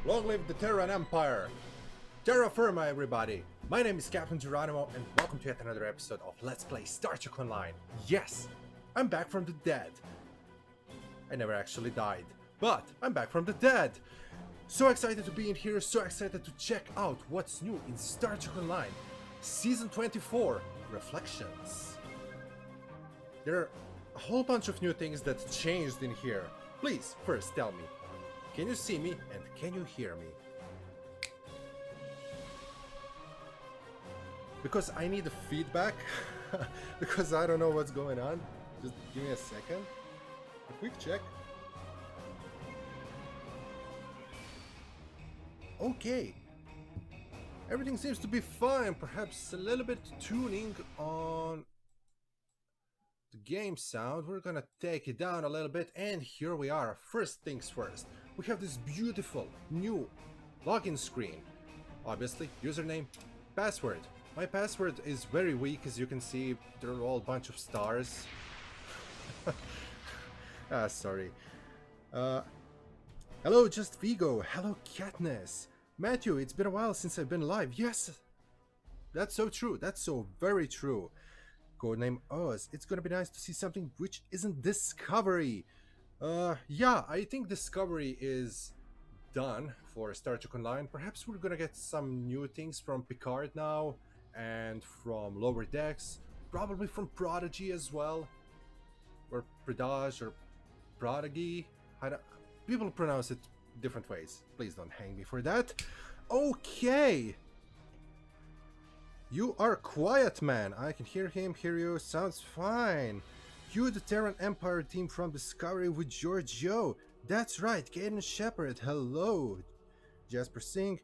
Long live the Terran Empire! Terra firma, everybody! My name is Captain Geronimo, and welcome to yet another episode of Let's Play Star Trek Online. Yes, I'm back from the dead. I never actually died, but I'm back from the dead! So excited to be in here, so excited to check out what's new in Star Trek Online. Season 24, Reflections. There are a whole bunch of new things that changed in here. Please, first tell me, can you see me and can you hear me? Because I need the feedback, because I don't know what's going on. Just give me a second. A quick check. Okay. Everything seems to be fine. Perhaps a little bit tuning on the game sound. We're gonna take it down a little bit, and here we are. First things first. We have this beautiful new login screen. Obviously, username, password. My password is very weak, as you can see. There are all a bunch of stars. Sorry. Hello, Just Vigo. Hello, Katniss. Matthew, it's been a while since I've been live. Yes, that's so true. That's so very true. Codename Oz. It's gonna be nice to see something which isn't Discovery. Yeah, I think Discovery is done for Star Trek Online. Perhaps we're gonna get some new things from Picard now, and from Lower Decks, probably from Prodigy as well, or Predage, or Prodigy. People pronounce it different ways. Please don't hang me for that. Okay. You are quiet, man. I can hear him, hear you. Sounds fine. You, the Terran Empire team from Discovery with Giorgio. That's right, Caden Shepard. Hello. Jasper Singh.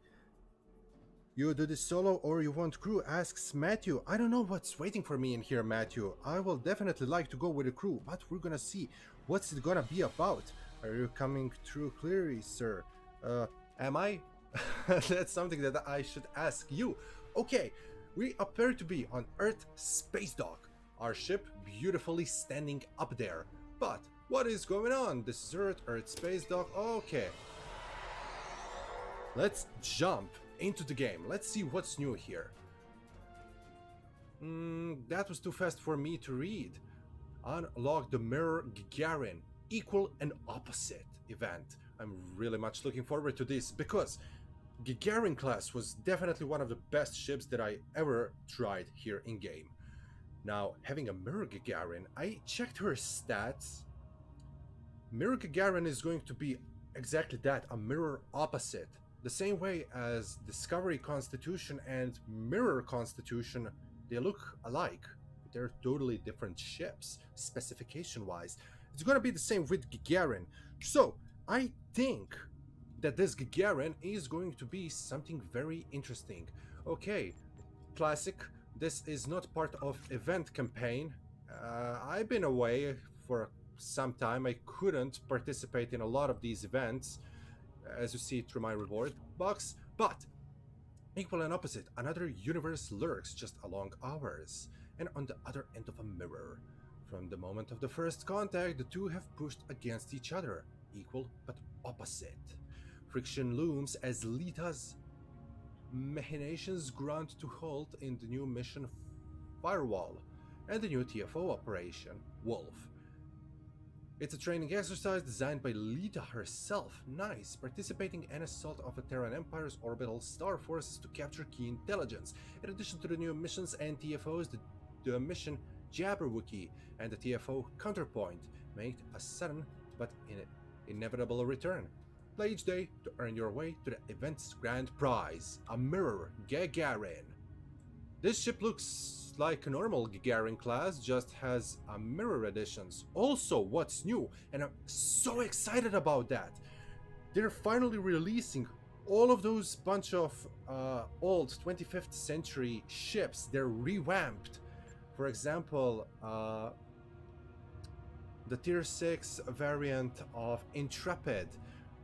You do this solo or you want crew? Asks Matthew. I don't know what's waiting for me in here, Matthew. I will definitely like to go with a crew, but we're gonna see what's it gonna be about. Are you coming through clearly, sir? Am I? That's something that I should ask you. Okay, we appear to be on Earth Space Dock. Our ship beautifully standing up there. But what is going on? This is Earth Space Dock. Okay. Let's jump into the game. Let's see what's new here. That was too fast for me to read. Unlock the Mirror Gagarin. Equal and opposite event. I'm really much looking forward to this because Gagarin class was definitely one of the best ships that I ever tried here in game. Now, having a Mirror Gagarin, I checked her stats. Mirror Gagarin is going to be exactly that, a mirror opposite. The same way as Discovery Constitution and Mirror Constitution, they look alike. They're totally different ships, specification-wise. It's gonna be the same with Gagarin. So, I think that this Gagarin is going to be something very interesting. Okay, classic. This is not part of event campaign. I've been away for some time. I couldn't participate in a lot of these events, as you see through my reward box, but equal and opposite, another universe lurks just along ours, and on the other end of a mirror. From the moment of the first contact, the two have pushed against each other, equal but opposite. Friction looms as Lita's machinations grunt to halt in the new mission Firewall, and the new TFO operation, Wolf. It's a training exercise designed by Lita herself. Nice. Participating in assault of a Terran Empire's orbital star forces to capture key intelligence. In addition to the new missions and TFOs, the mission Jabberwocky and the TFO Counterpoint make a sudden but inevitable return. Play each day to earn your way to the event's grand prize, a Mirror Gagarin. This ship looks like a normal Gagarin class, just has a mirror additions. Also, what's new, and I'm so excited about that, they're finally releasing all of those bunch of old 25th century ships. They're revamped. For example, the Tier 6 variant of Intrepid,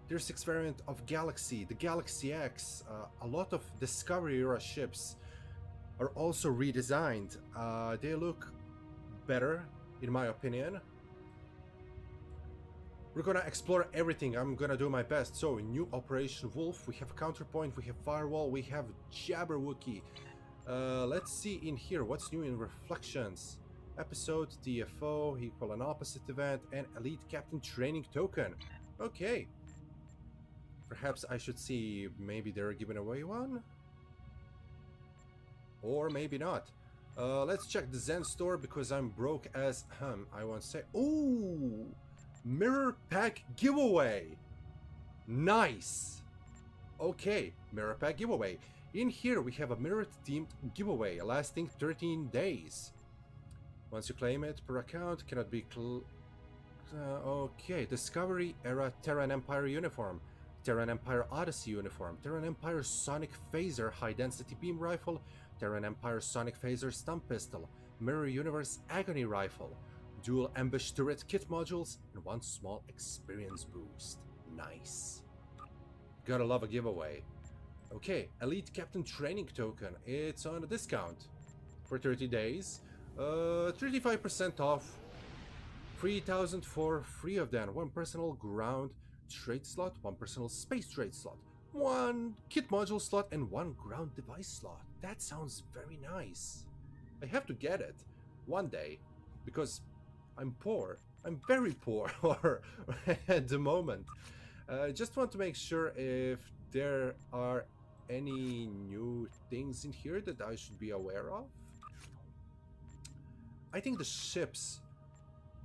Tier 6 variant of Galaxy, the Galaxy X, a lot of Discovery era ships are also redesigned. They look better, in my opinion. We're gonna explore everything. I'm gonna do my best. So, new Operation Wolf. We have Counterpoint. We have Firewall. We have Jabberwocky. Let's see in here what's new in Reflections. Episode TFO, equal and opposite event, and Elite Captain Training Token. Okay. Perhaps I should see maybe they're giving away one? Or maybe not. Let's check the Zen store because I'm broke as I won't say. Ooh! Mirror pack giveaway! Nice! Okay, mirror pack giveaway. In here we have a mirror themed giveaway lasting 13 days. Once you claim it per account, cannot be okay, Discovery Era Terran Empire uniform, Terran Empire Odyssey uniform, Terran Empire Sonic Phaser High Density Beam Rifle, Terran Empire Sonic Phaser Stun Pistol, Mirror Universe Agony Rifle, dual ambush turret kit modules, and one small experience boost. Nice. Gotta love a giveaway. Okay, Elite Captain Training Token. It's on a discount for 30 days. 35% off. 3,000 for 3 of them. 1 personal ground trade slot, 1 personal space trade slot, 1 kit module slot, and 1 ground device slot. That sounds very nice. I have to get it one day because I'm poor. I'm very poor at the moment. Just want to make sure if there are any new things in here that I should be aware of. I think the ships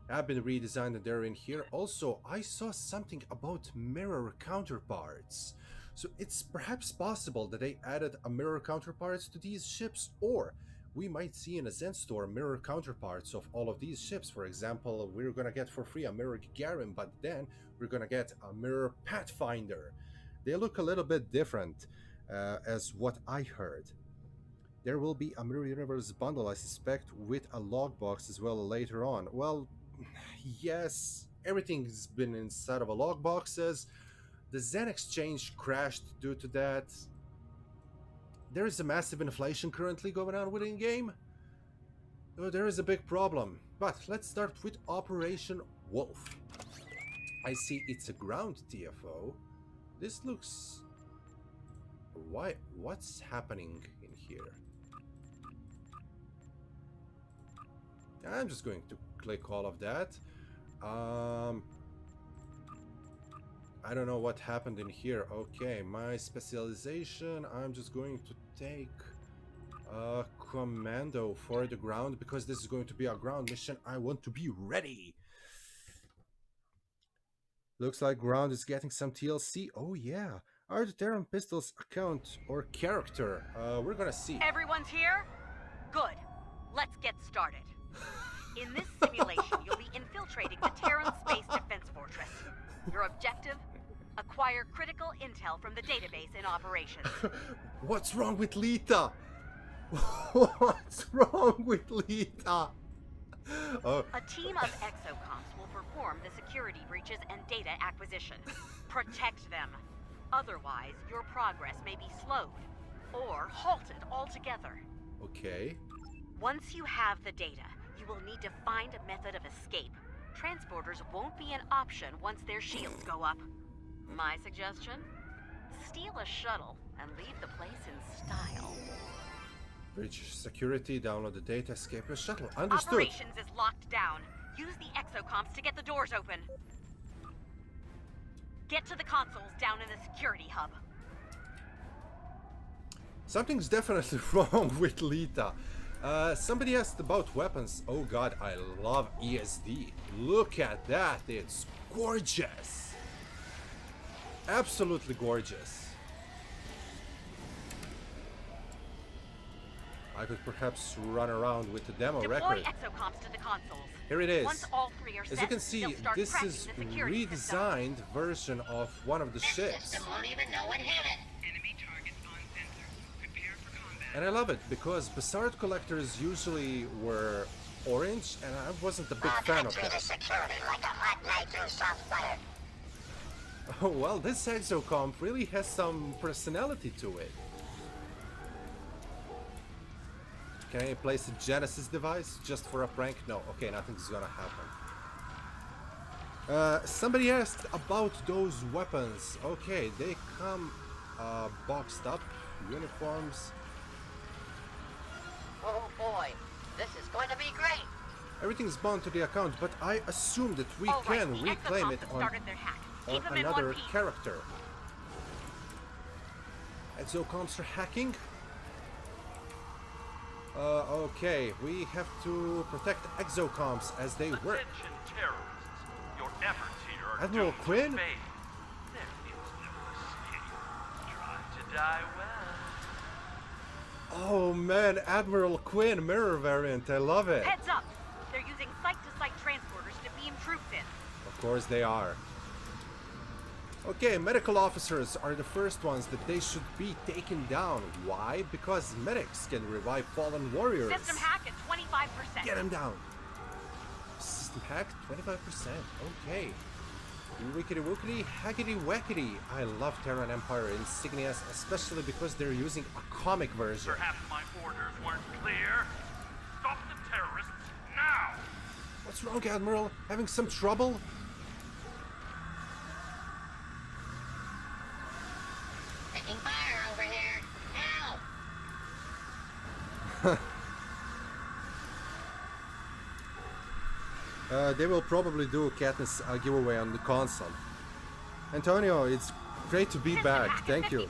have been redesigned and they're in here. Also, I saw something about mirror counterparts. So it's perhaps possible that they added a mirror counterparts to these ships, or we might see in a Zen store mirror counterparts of all of these ships. For example, we're gonna get for free a mirror Gagarin, but then we're gonna get a mirror Pathfinder. They look a little bit different, as what I heard. There will be a Mirror Universe bundle, I suspect, with a logbox as well later on. Well, yes, everything's been inside of a logboxes. The Zen exchange crashed due to that. There is a massive inflation currently going on within game. So there is a big problem. But let's start with Operation Wolf. I see it's a ground TFO. This looks... What's happening in here? I'm just going to click all of that. I don't know what happened in here. Okay, my specialization, I'm just going to take commando for the ground because this is going to be a ground mission. I want to be ready. Looks like ground is getting some TLC. Oh yeah. Are the Terran pistols account or character? We're gonna see. Everyone's here? Good. Let's get started. In this simulation, you'll be infiltrating the Terran Space Defense Fortress. Your objective? Acquire critical intel from the database in operations. What's wrong with Lita? What's wrong with Lita? A team of exocomps will perform the security breaches and data acquisition. Protect them. Otherwise, your progress may be slowed or halted altogether. Okay. Once you have the data, you will need to find a method of escape. Transporters won't be an option once their shields go up. My suggestion? Steal a shuttle and leave the place in style. Breach security, download the data, escape a shuttle. Understood. Operations is locked down. Use the exocomps to get the doors open. Get to the consoles down in the security hub. Something's definitely wrong with Lita. Somebody asked about weapons. Oh god, I love ESD. Look at that, it's gorgeous. Absolutely gorgeous. I could perhaps run around with the demo record. Deploy exocomps to the consoles. Here it is. Once all 3 are set, as you can see, this is redesigned version of one of the ships. Won't even know what hit it. Enemy targets on sensor. Prepare for combat. And I love it because Bassard collectors usually were orange, and I wasn't a big fan of Treat that. security like a hot knife through soft butter. Oh well, this exocomp really has some personality to it. Can I place a Genesis device just for a prank? No, okay, nothing's gonna happen. Somebody asked about those weapons. Okay, they come boxed up, uniforms. Oh boy, this is going to be great. Everything's bound to the account, but I assume that we All right, can the reclaim exocoms it have on started their hack. Keep them in another one piece. character. Exocomps are hacking. Okay, we have to protect exocomps as they work. Attention terrorists. Your efforts here are Admiral doomed to Quinn? fail. There is no escape. Try to die well. Oh man, Admiral Quinn mirror variant, I love it. Heads up! They're using site-to-site transporters to beam troops in. Of course they are. Okay, medical officers are the first ones that they should be taken down. Why? Because medics can revive fallen warriors. System hack at 25%. Get him down. System hack, 25%. Okay. Wickety wookety, hackety wackety. I love Terran Empire insignias, especially because they're using a comic version. Perhaps my orders weren't clear. Stop the terrorists now! What's wrong, Admiral? Having some trouble? Taking fire over here. Help! They will probably do Katniss giveaway on the console. Antonio, it's great to be System back. hack at Thank 50%. you.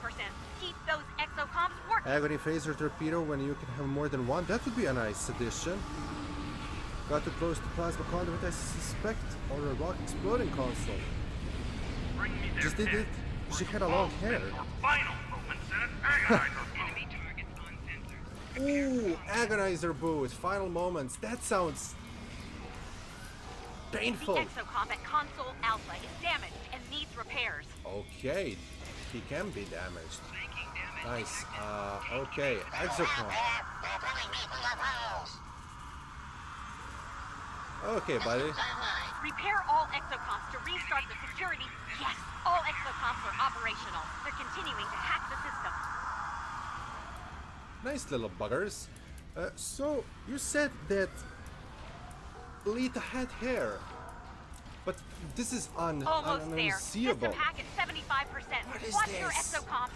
Keep those exocomps working. Agony phaser torpedo when you can have more than one. That would be a nice addition. Got too close to plasma conduit, I suspect, or a rock exploding console. Bring me their Just did it. heads. She had a long hair. For final moments in an agonizer Enemy targets on sensor. Ooh, agonizer boot. Final moments. That sounds The painful. exocomp at console alpha is damaged and needs repairs. Okay, he can be damaged. Making damage Nice. detected. Okay, exocomp. They're pulling me full of holes. Okay, buddy. Online. Repair all exocomps to restart the security. Yes, all exocomps are operational. They're continuing to hack the system. Nice little buggers. So, you said that Lita had hair, but this is Almost there. unseeable. System hack at 75%. What is Watch your this? exocomps.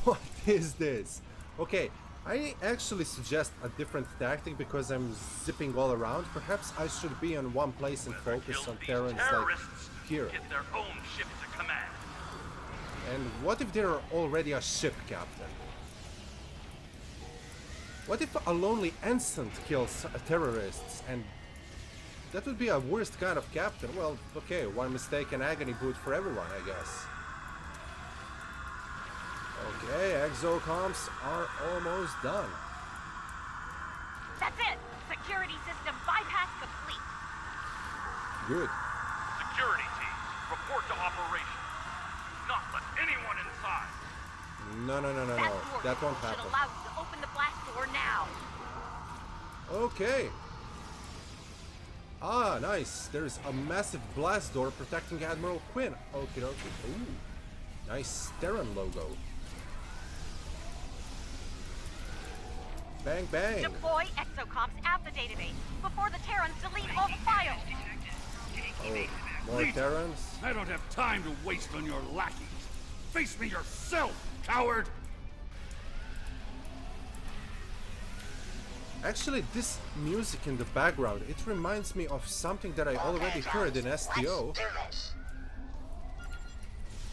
What is this? Okay, I actually suggest a different tactic because I'm zipping all around. Perhaps I should be in one place and Whoever focus kills on these Terrans like terrorists here. get their own ship to command. And what if they're already a ship captain? What if a lonely ensign kills terrorists, and that would be a worst kind of captain? Well, okay, one mistake and agony boot for everyone, I guess. Okay, exocomps are almost done. That's it. Security system bypass complete. Good. Security teams, report to operation. Not let anyone inside. No, no, no, no, That no. door That won't should happen. allow you to open the blast door now. Okay. Ah, nice. There's a massive blast door protecting Admiral Quinn. Okie dokie. Ooh. Nice Terran logo. Bang, bang. Deploy exocomps at the database before the Terrans delete all the files. Oh, more Terrans. I don't have time to waste on your lackeys. Face me yourself, coward! Actually, this music in the background, it reminds me of something that I already heard in STO. Let's do this.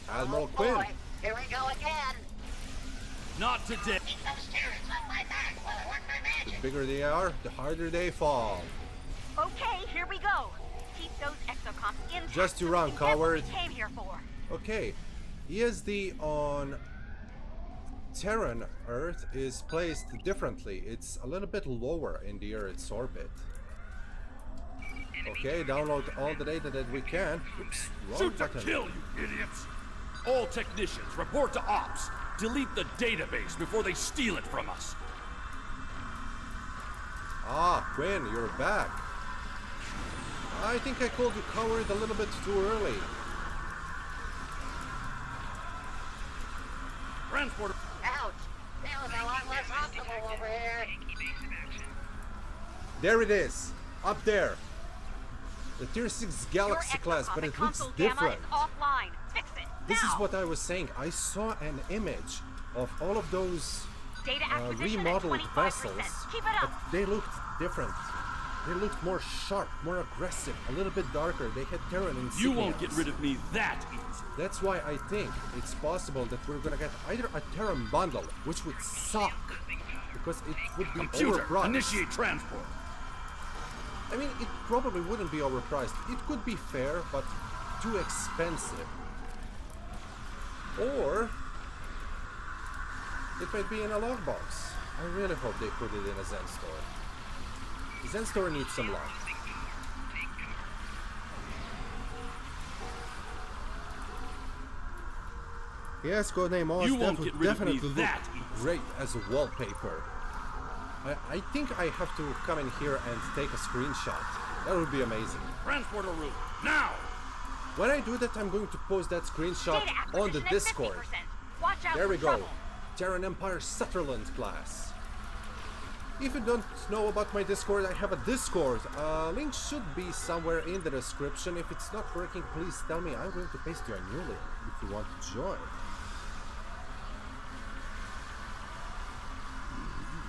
Admiral Oh, Quinn. boy. Here we go again. Not today. Keep those terrorists off my back while I work my The magic. bigger they are, the harder they fall. Okay, here we go. Keep those exocomps intact. Just you so run, we can get what coward. we came here for. Okay, ESD on Terran Earth is placed differently. It's a little bit lower in the Earth's orbit. Okay, download all the data that we can. Oops, wrong Shoot to button. kill, you idiots! All technicians, report to ops. Delete the database before they steal it from us. Ah, Quinn, you're back. I think I called you coward a little bit too early. Transporter. Ouch. That was a lot less optimal over here. Take evasive action. There it is, up there. the Tier 6 Your Galaxy class, but exocomic it looks console Gamma different. is offline. Fix it. This is now. what I was saying. I saw an image of all of those Data acquisition at remodeled 25%. vessels, Keep it but up. they looked different. They looked more sharp, more aggressive, a little bit darker. They had Terran insignias. You won't get rid of me that easy. That's why I think it's possible that we're gonna get either a Terran bundle, which would suck, because it would be Computer, overpriced. initiate transport. I mean, it probably wouldn't be overpriced. It could be fair, but too expensive. Or it might be in a logbox. I really hope they put it in a Zen store. The Zen store needs some love. Yes, codename Oz. You That won't would get rid of me definitely look that easy. great as a wallpaper. I think I have to come in here and take a screenshot. That would be amazing. Transporter route, now! When I do that, I'm going to post that screenshot Data on the acquisition at Discord. 50%. Watch out There for we go. trouble. Terran Empire Sutherland class. If you don't know about my Discord, I have a Discord. Link should be somewhere in the description. If it's not working, please tell me. I'm going to paste you a new link if you want to join.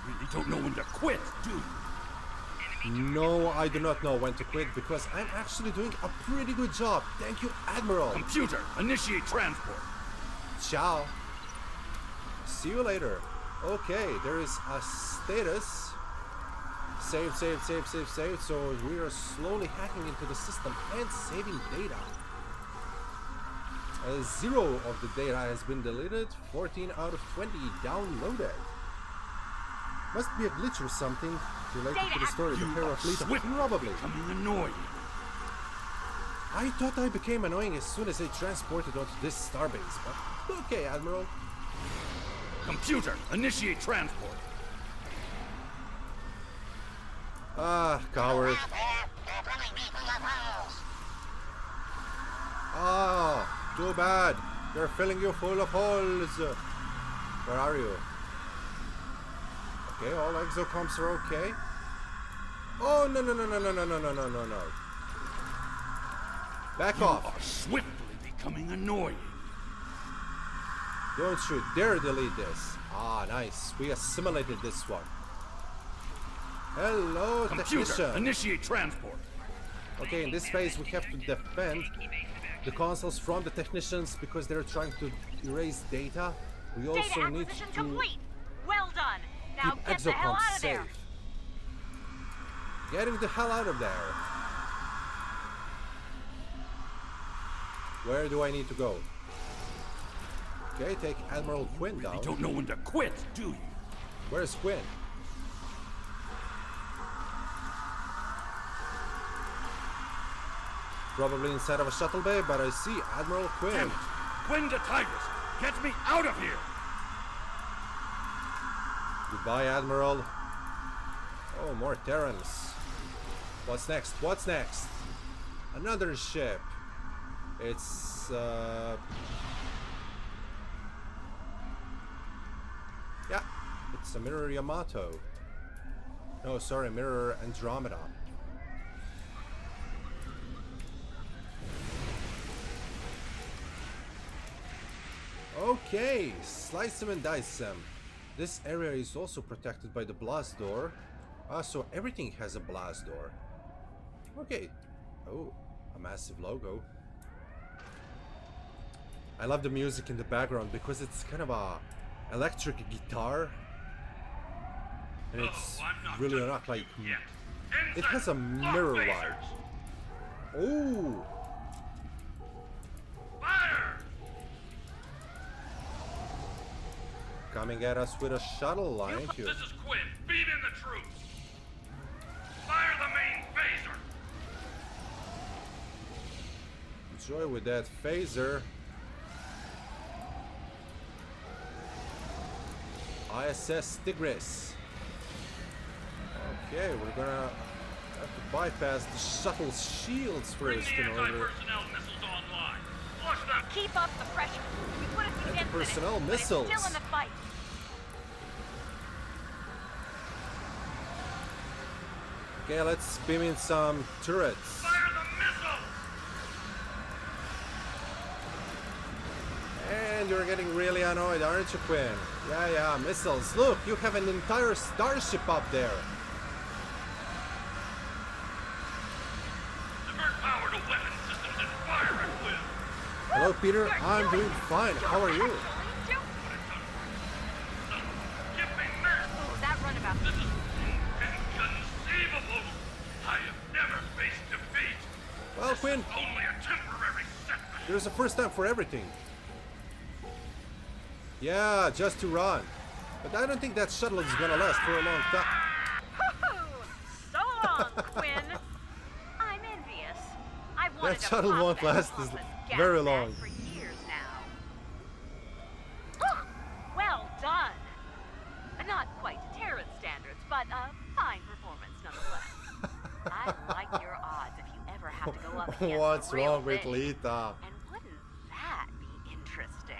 You really don't know when to quit, do you? No, I do not know when to quit because I'm actually doing a pretty good job. Thank you, Admiral. Computer, initiate transport. Ciao. See you later. Okay, there is a status. Save. So we are slowly hacking into the system and saving data. 0 of the data has been deleted. 14 out of 20 downloaded. Must be a glitch or something related to the story. The You pair are of Lita. swiftly Probably. becoming annoying. I thought I became annoying as soon as I transported onto this starbase, but okay, Admiral. Computer, initiate transport. Ah, coward. They're pulling me full of holes. Ah, too bad. They're filling you full of holes. Where are you? Okay, all exocomps are okay. Oh, no. Back You off. are swiftly becoming annoying. Don't you dare delete this. Ah, nice. We assimilated this one. Hello, Computer, technician. initiate transport. Okay, in this phase we have to defend the consoles from the technicians because they're trying to erase data. We also Data need acquisition to complete. Well done. Now keep get the hell exocomps out of there. safe. Getting the hell out of there. Where do I need to go? Okay, take Admiral Quinn You down. don't know when to quit, do you? Where's Quinn? Probably inside of a shuttle bay, but I see Admiral Quinn. Damn it! Quinn to Tigress, get me out of here! Goodbye, Admiral. Oh, more Terrans. What's next? What's next? Another ship. It's yeah, it's a Mirror Yamato. No, sorry, Mirror Andromeda. Okay, slice them and dice them. This area is also protected by the blast door. So everything has a blast door. Okay. Oh, a massive logo. I love the music in the background because it's kind of a electric guitar. And it's really not like... It has a mirror light. Oh! Fire! Coming at us with a shuttle, aren't you? This is Quinn. Beat in the troops. Fire the main phaser. Enjoy with that phaser. ISS Tigris. Okay, we're gonna have to bypass the shuttle's shields Bring first the in order. anti-personnel missiles online. Flush them. Keep up the pressure. We put a few dents in it, Anti-personnel but it's missiles. still in the fight. Okay, let's beam in some turrets. Fire the Quinn, you're getting really annoyed, aren't you, Quinn? Yeah, missiles. Look, you have an entire starship up there. Divert power to weapon systems and fire at will. Hello, Peter. I'm doing fine. How are you? Give me mercy. Oh, that runabout. This is inconceivable. I have never faced defeat. Well, Quinn, Only a temporary setback. there's a first time for everything. Yeah, just to run. But I don't think that shuttle is gonna last for a long time. So long, Quinn. I'm envious. I've wanted That to shuttle pop won't that last pompous gas very bag long. for years now. Well done. Not quite Terran standards, but fine performance nonetheless. I like your odds if you ever have to go up against What's the real wrong with thing. Lita? And wouldn't that be interesting?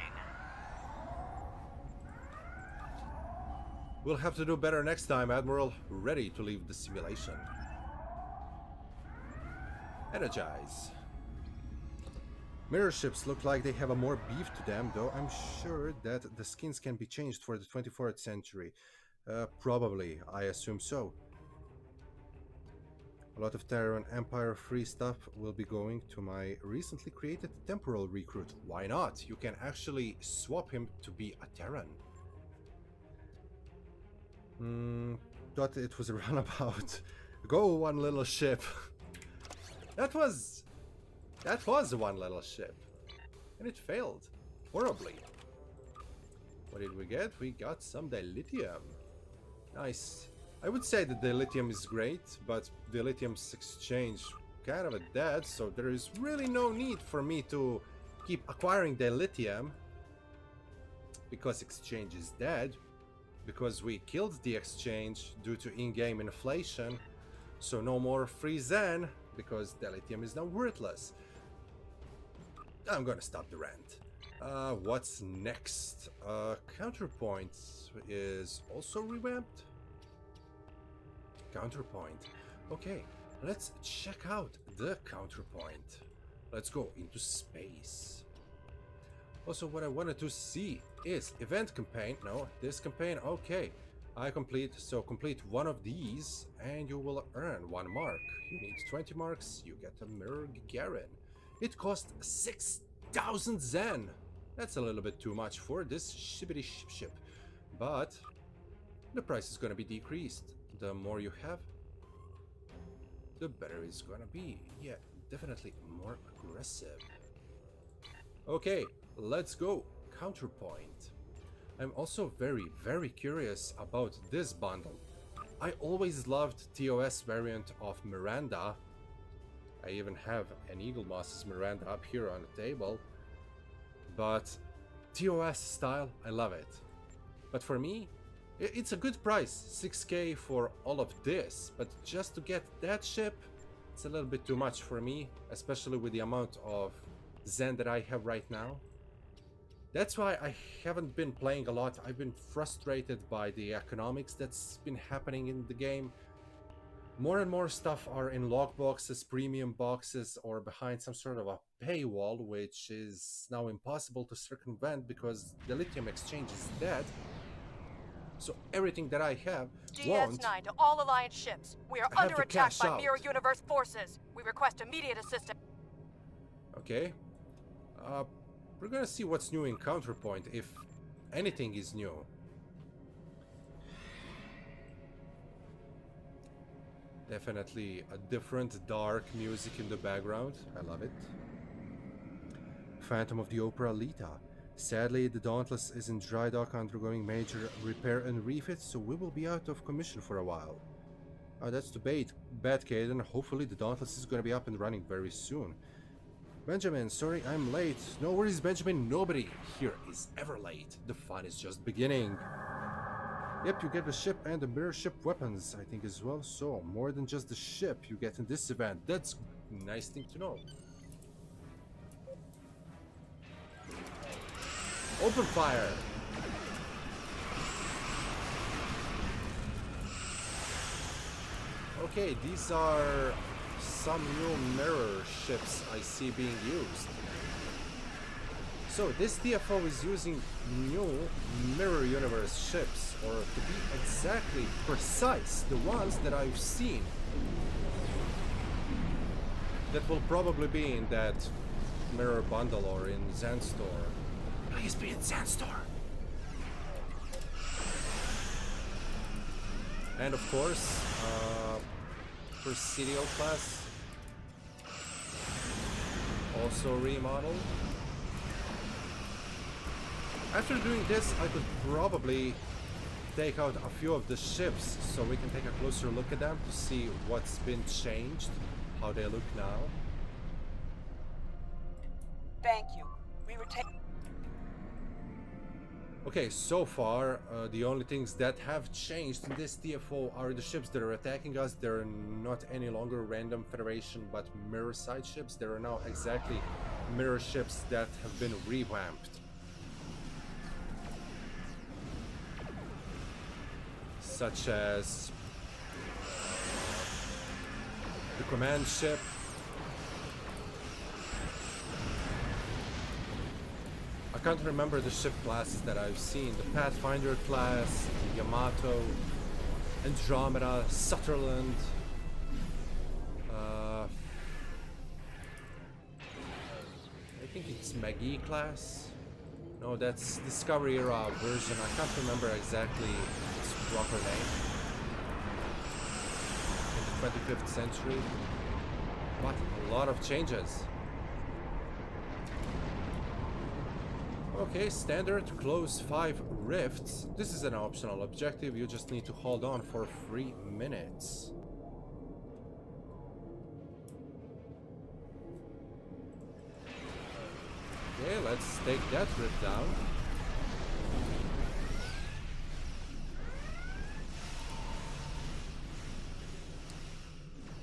We'll have to do better next time, Admiral. Ready to leave the simulation. Energize. Mirror ships look like they have a more beef to them, though I'm sure that the skins can be changed for the 24th century. Probably, I assume so. A lot of Terran Empire free stuff will be going to my recently created temporal recruit. Why not? You can actually swap him to be a Terran. Thought it was a runabout. Go, one little ship. That was one little ship. And it failed. Horribly. What did we get? We got some dilithium. Nice. I would say that dilithium is great, but dilithium's exchange kind of a dead, so there is really no need for me to keep acquiring dilithium. Because exchange is dead. Because we killed the exchange due to in-game inflation. So no more free Zen, because dilithium is now worthless. I'm gonna stop the rant. What's next? Counterpoint is also revamped. Counterpoint. Okay, let's check out the Counterpoint. Let's go into space. Also, what I wanted to see is event campaign. No, this campaign. Okay, I complete one of these and you will earn 1 mark. You need 20 marks, you get a mirror Gagarin. It costs 6,000 Zen. That's a little bit too much for this shibbity ship, but the price is gonna be decreased. The more you have, the better it's gonna be. Yeah, definitely more aggressive. Okay, let's go. Counterpoint. I'm also very curious about this bundle. I always loved TOS variant of Miranda. I even have an Eagle Moss's Miranda up here on the table. But TOS style, I love it. But for me, it's a good price, 6k for all of this. But just to get that ship, it's a little bit too much for me, especially with the amount of Zen that I have right now. That's why I haven't been playing a lot. I've been frustrated by the economics that's been happening in the game. More and more stuff are in log boxes, premium boxes, or behind some sort of a paywall, which is now impossible to circumvent because the lithium exchange is dead. So everything that I have won't. DS9 to all Alliance ships. We are I have under to attack cash by out. Mirror Universe forces. We request immediate assistance. Okay. We're gonna see what's new in Counterpoint, if anything is new. Definitely a different dark music in the background. I love it. Phantom of the Opera Lita. Sadly, the Dauntless is in dry dock undergoing major repair and refit, so we will be out of commission for a while. That's the bad Caden. Hopefully the Dauntless is gonna be up and running very soon. Benjamin, sorry I'm late. No worries, Benjamin. Nobody here is ever late. The fun is just beginning. Yep, you get the ship and the mirror ship weapons, I think, as well. So, more than just the ship you get in this event. That's a nice thing to know. Open fire! Okay, these are some new mirror ships I see being used. So this TFO is using new mirror universe ships, or to be exactly precise, the ones that I've seen. That will probably be in that mirror bundle or in Zandstorm. Please be in Zandstorm. And of course, Presidio class, also remodeled. After doing this, I could probably take out a few of the ships so we can take a closer look at them to see what's been changed, how they look now. Thank you. We were taking. Okay, so far, the only things that have changed in this TFO are the ships that are attacking us. They're not any longer random Federation, but mirror side ships. They are now exactly mirror ships that have been revamped. Such as the command ship, I can't remember the ship classes that I've seen. The Pathfinder class, Yamato, Andromeda, Sutherland. I think it's Maggie class. No, that's Discovery Era version. I can't remember exactly its proper name. In the 25th century. What a lot of changes. Okay, standard, close 5 rifts. This is an optional objective, you just need to hold on for 3 minutes. Okay, let's take that rift down.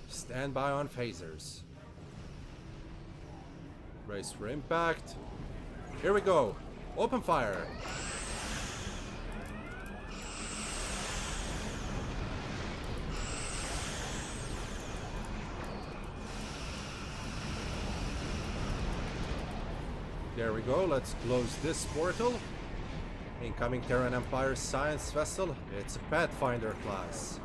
Stand by on phasers. Brace for impact. Here we go. Open fire. There we go. Let's close this portal. Incoming Terran Empire science vessel. It's a Pathfinder class.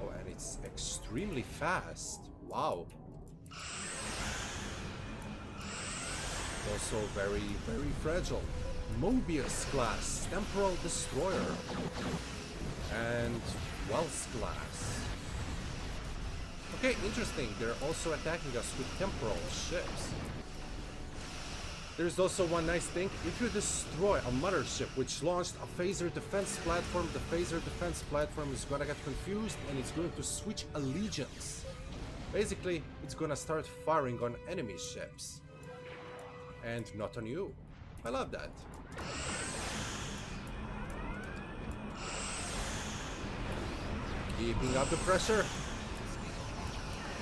Oh, and it's extremely fast. Wow. Also very, very fragile. Mobius class, Temporal Destroyer. And Wells class. Okay, interesting. They're also attacking us with temporal ships. There's also one nice thing. If you destroy a mothership which launched a phaser defense platform, the phaser defense platform is gonna get confused and it's going to switch allegiance. Basically, it's gonna start firing on enemy ships. And not on you. I love that. Keeping up the pressure.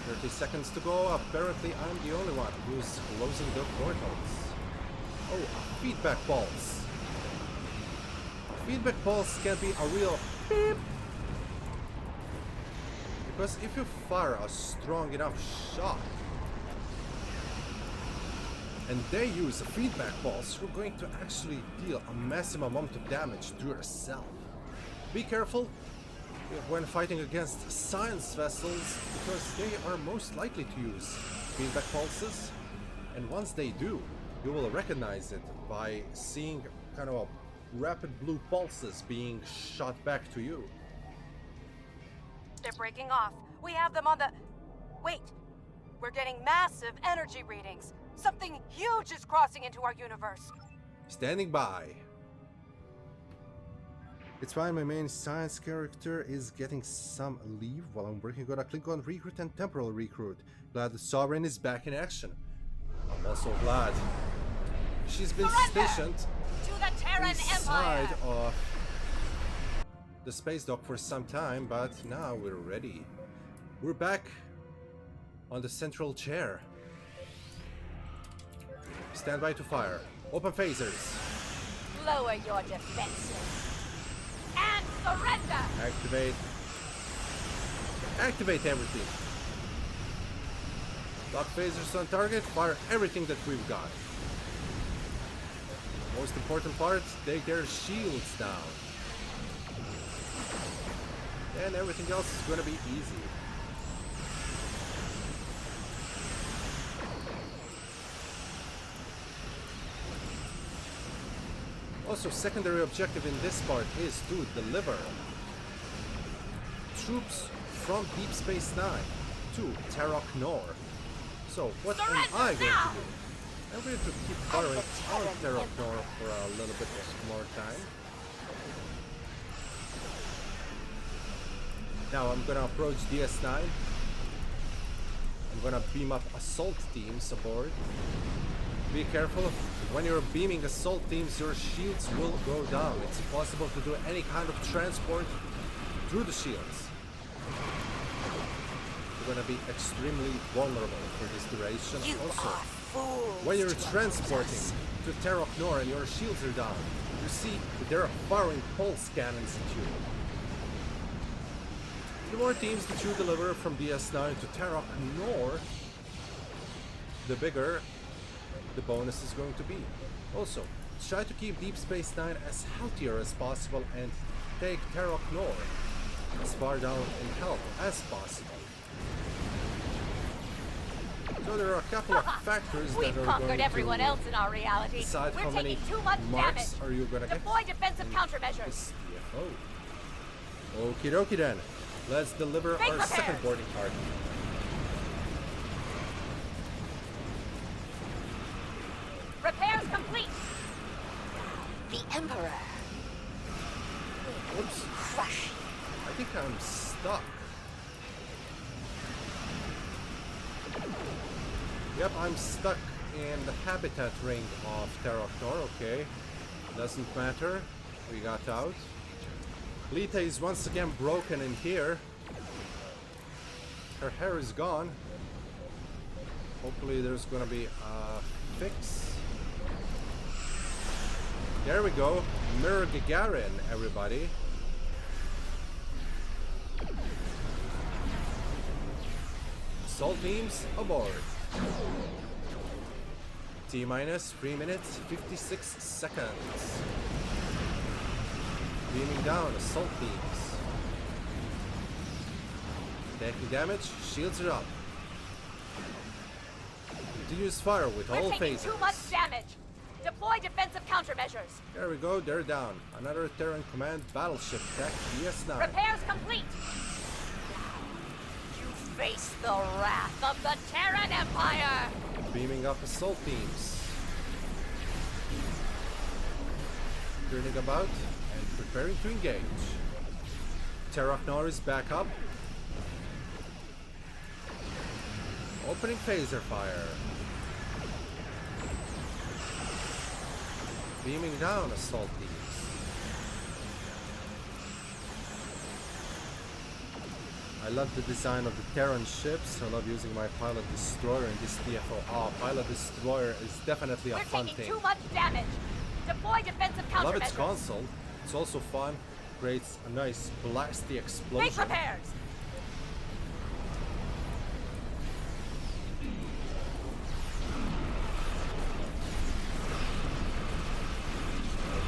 30 seconds to go. Apparently I'm the only one who's closing the portals. Oh, a feedback pulse. A feedback pulse can be a real beep. Because if you fire a strong enough shot and they use a feedback pulse, you're going to actually deal a massive amount of damage to yourself. Be careful when fighting against science vessels, because they are most likely to use feedback pulses, and once they do, you will recognize it by seeing kind of rapid blue pulses being shot back to you. They're breaking off. We have them on the... Wait! We're getting massive energy readings. Something huge is crossing into our universe. Standing by. It's fine, my main science character is getting some leave while I'm working on a Klingon recruit and temporal recruit. Glad the Sovereign is back in action. I'm also glad she's been stationed To the Terran inside Empire! of the space dock for some time, but now we're ready. We're back on the central chair. Stand by to fire. Open phasers. Lower your defenses. And surrender! Activate. Activate everything. Lock phasers on target. Fire everything that we've got. Most important part, take their shields down. And everything else is gonna be easy. Also, secondary objective in this part is to deliver troops from Deep Space Nine to Terok Nor. So, what am I going to do? I'm going to keep firing on Terok Nor for a little bit more time. Now I'm gonna approach DS9. I'm gonna beam up assault teams aboard. Be careful, when you're beaming assault teams, your shields will go down. It's impossible to do any kind of transport through the shields. You're gonna be extremely vulnerable for this duration. Also, when you're transporting to Terok Nor and your shields are down, you see there are firing pulse cannons at you. The more teams that you deliver from DS9 to Terok Nor, the bigger the bonus is going to be. Also, try to keep Deep Space Nine as healthier as possible and take Terok Nor as far down in health as possible. So there are a couple of factors that are conquered going everyone to else in our reality. decide We're how many taking too much marks damage. are you gonna get. Deploy defensive in countermeasures. this TFO. Okie dokie then. Let's deliver Make our repairs. second boarding party. Repairs complete. The Emperor. Oops. Crush. I think I'm stuck. Yep, I'm stuck in the habitat ring of Terok Nor. Okay. Doesn't matter. We got out. Lita is once again broken in here. Her hair is gone. Hopefully there's gonna be a fix. There we go. Mirror Gagarin, everybody. Assault teams aboard. T-minus 3 minutes 56 seconds. Beaming down assault teams. Taking damage, shields are up. Continuous fire with We're all taking phases. too much damage. Deploy defensive countermeasures. There we go, they're down. Another Terran Command battleship attack DS9. Repairs complete. You face the wrath of the Terran Empire. Beaming up assault teams. Turning about and preparing to engage. Terok Nor is back up. Opening phaser fire. Beaming down assault teams. I love the design of the Terran ships. I love using my pilot destroyer in this TFO. Oh, pilot destroyer is definitely a We're fun taking thing. too much damage. Deploy defensive I love its countermeasures. console. It's also fun. Creates a nice blasty Make explosion. repairs.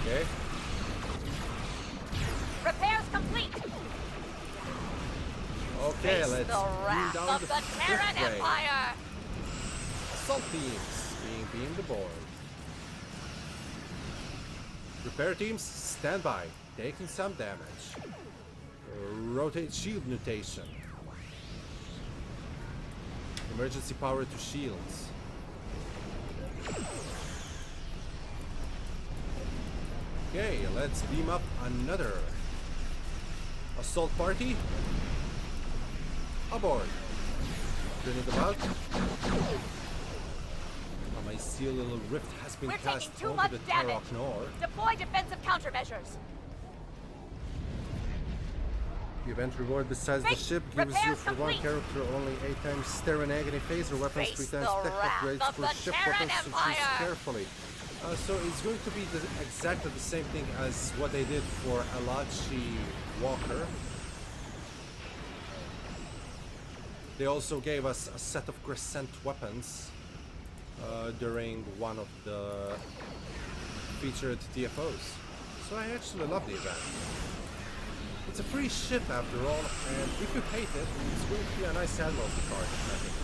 Okay. Repairs complete. Okay, Face let's the beam wrath down of the the fifth Terran wave. Empire. Assault teams being beamed aboard. Repair teams, stand by. Taking some damage. Rotate shield mutation. Emergency power to shields. Okay, let's beam up another assault party. Aboard. Turning about. My seal little rift has been We're cast taking too onto much the damage. Terok Nor. Deploy defensive countermeasures. The event reward besides the Make ship gives you repairs for one complete. character only 8 times Terran agony phaser weapons, Face 3 times the tech wrath upgrades of for the ship Terran weapons, so choose Empire. carefully. So it's going to be exactly the same thing as what they did for Alachi Walker. They also gave us a set of Crescent weapons during one of the featured TFOs. So I actually love the event. It's a free ship after all, and if you hate it, it's going to be a nice admiralty card, I think.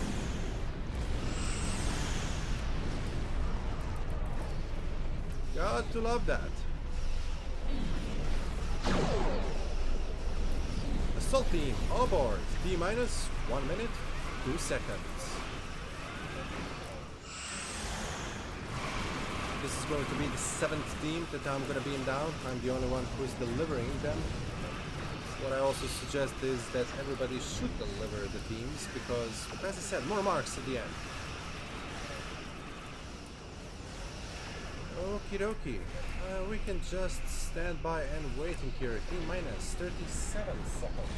Got to love that. Assault team aboard. T-minus 1 minute, 2 seconds. This is going to be the 7th team that I'm going to beam down. I'm the only one who is delivering them. What I also suggest is that everybody should deliver the teams because, as I said, more marks at the end. Okie dokie. We can just stand by and waiting here. T-minus 37 seconds.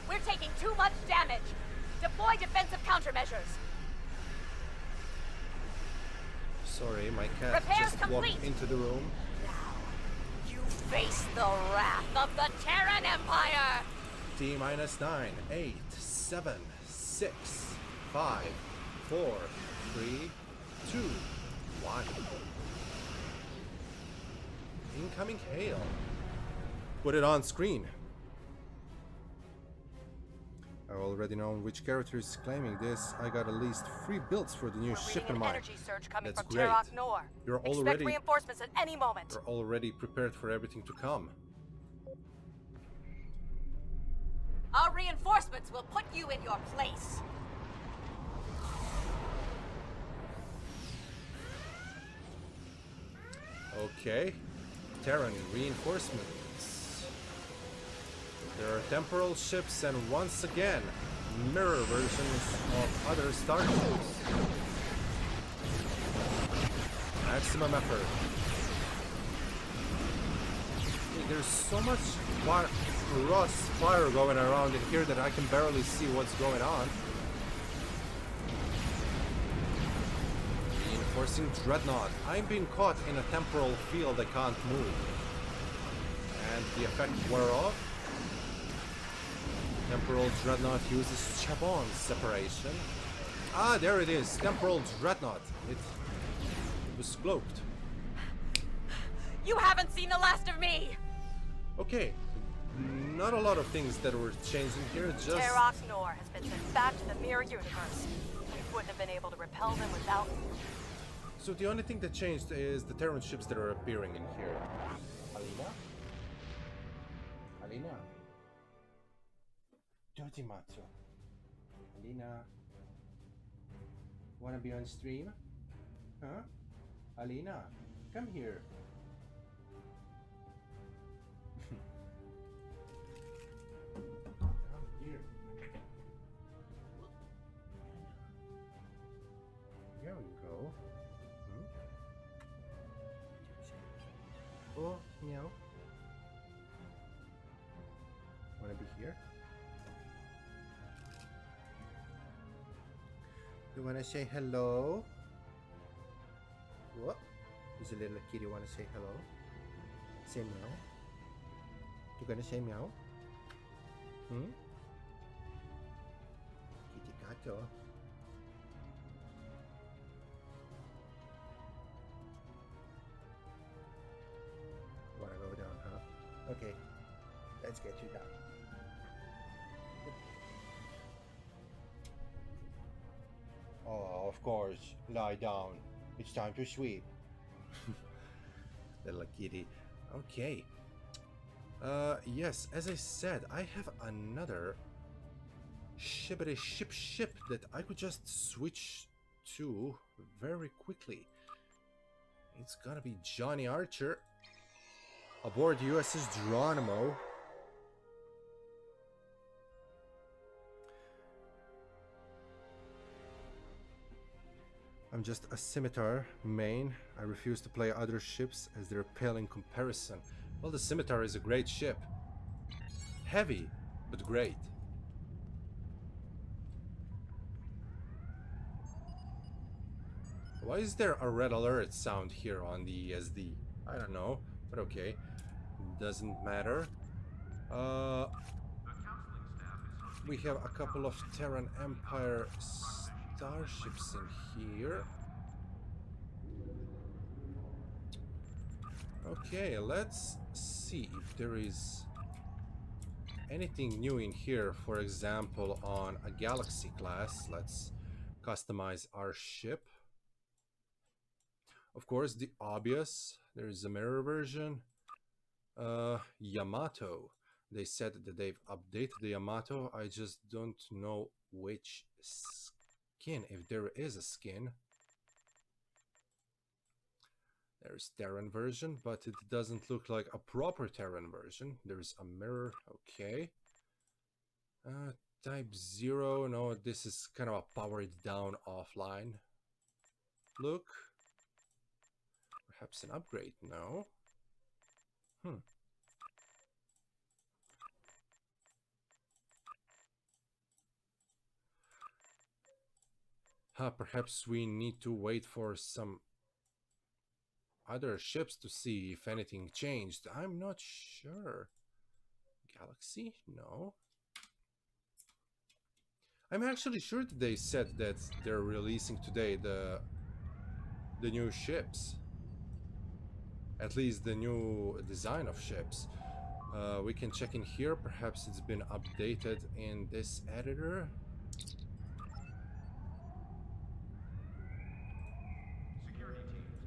We're taking too much damage. Deploy defensive countermeasures. Sorry, my cat Repairs just complete. walked into the room. You face the wrath of the Terran Empire! T-minus 9, 8, 7, 6, 5, 4, 3, 2, 1. Incoming hail. Put it on screen. I already know which character is claiming this. I got at least 3 builds for the new We're ship reading in an mind. energy surge coming That's from great. Terok Nor. You're Expect already reinforcements at any moment. You're already prepared for everything to come. Our reinforcements will put you in your place. Okay. Terran reinforcements. There are temporal ships and once again mirror versions of other starships. Maximum effort. There's so much fire going around in here that I can barely see what's going on. Reinforcing Dreadnought. I'm being caught in a temporal field I can't move. And the effect wore off. Temporal Dreadnought uses Chabon separation. Ah, there it is. Temporal Dreadnought. It was cloaked. You haven't seen the last of me! Okay. Not a lot of things that were changing here, just... Terok Nor has been sent back to the mirror universe. We wouldn't have been able to repel them without you. So the only thing that changed is the Terran ships that are appearing in here. Alina? Alina? Dojimatsu. Alina? Wanna be on stream? Huh? Alina, come here. Come here. There we go. Oh, meow. Wanna be here? You wanna say hello? What? Does a little kitty wanna say hello? Say meow. You gonna say meow? Hmm? Kitty gato. Wanna go down, huh? Okay, let's get you down. Oh, of course, lie down. It's time to sleep. Little kitty. Okay. Yes, as I said, I have another shippity ship that I could just switch to very quickly. It's gonna be Johnny Archer aboard USS Geronimo. I'm just a scimitar main. I refuse to play other ships as they're pale in comparison. Well, the scimitar is a great ship. Heavy, but great. Why is there a red alert sound here on the ESD? I don't know, but okay. doesn't matter. We have a couple of Terran Empire starships in here. Okay, let's see if there is anything new in here. For example, on a Galaxy class, let's customize our ship. Of course, the obvious. There is a mirror version. Yamato. They said that they've updated the Yamato. I just don't know which skin, if there is a skin. There's Terran version, but it doesn't look like a proper Terran version. There's a mirror, okay. Type 0, no, this is kind of a powered down offline look. Perhaps an upgrade, no. Perhaps we need to wait for some other ships to see if anything changed. I'm not sure. Galaxy? No. I'm actually sure that they said that they're releasing today the new ships. At least the new design of ships. We can check in here. Perhaps it's been updated in this editor.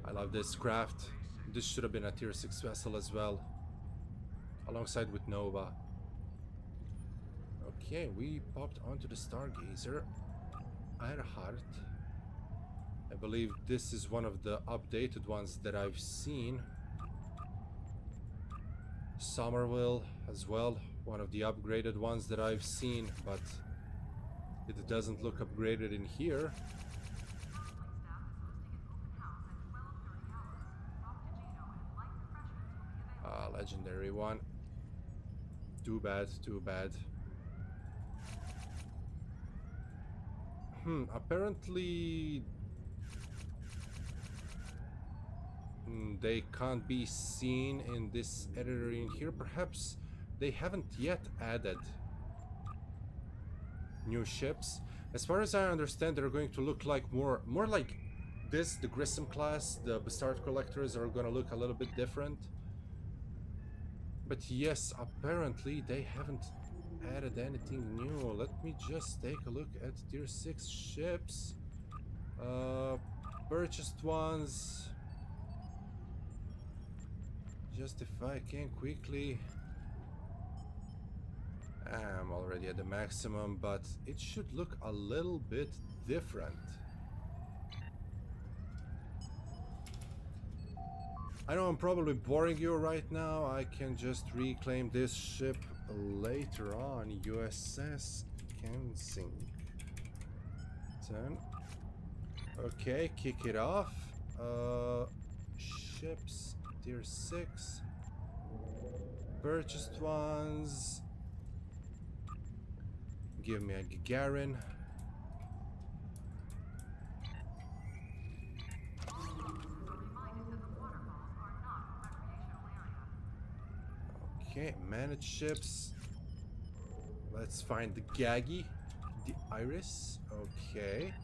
I love this craft. This should have been a tier 6 vessel as well, alongside with Nova. Okay, we popped onto the Stargazer. Earhart. I believe this is one of the updated ones that I've seen. Somerville as well, one of the upgraded ones that I've seen, but it doesn't look upgraded in here. Legendary one. Too bad, too bad. Apparently they can't be seen in this editor in here. Perhaps they haven't yet added new ships. As far as I understand, they're going to look like more like this. The Grissom class, the Bastard Collectors are gonna look a little bit different. But yes, apparently they haven't added anything new. Let me just take a look at tier 6 ships. Purchased ones. Just if I can quickly. I'm already at the maximum, but it should look a little bit different. I know I'm probably boring you right now. I can just reclaim this ship later on. USS Kensington. Okay, kick it off. Ships tier 6. Purchased ones. Give me a Gagarin. Okay, manage ships. Let's find the Gaggy, the Iris. Okay.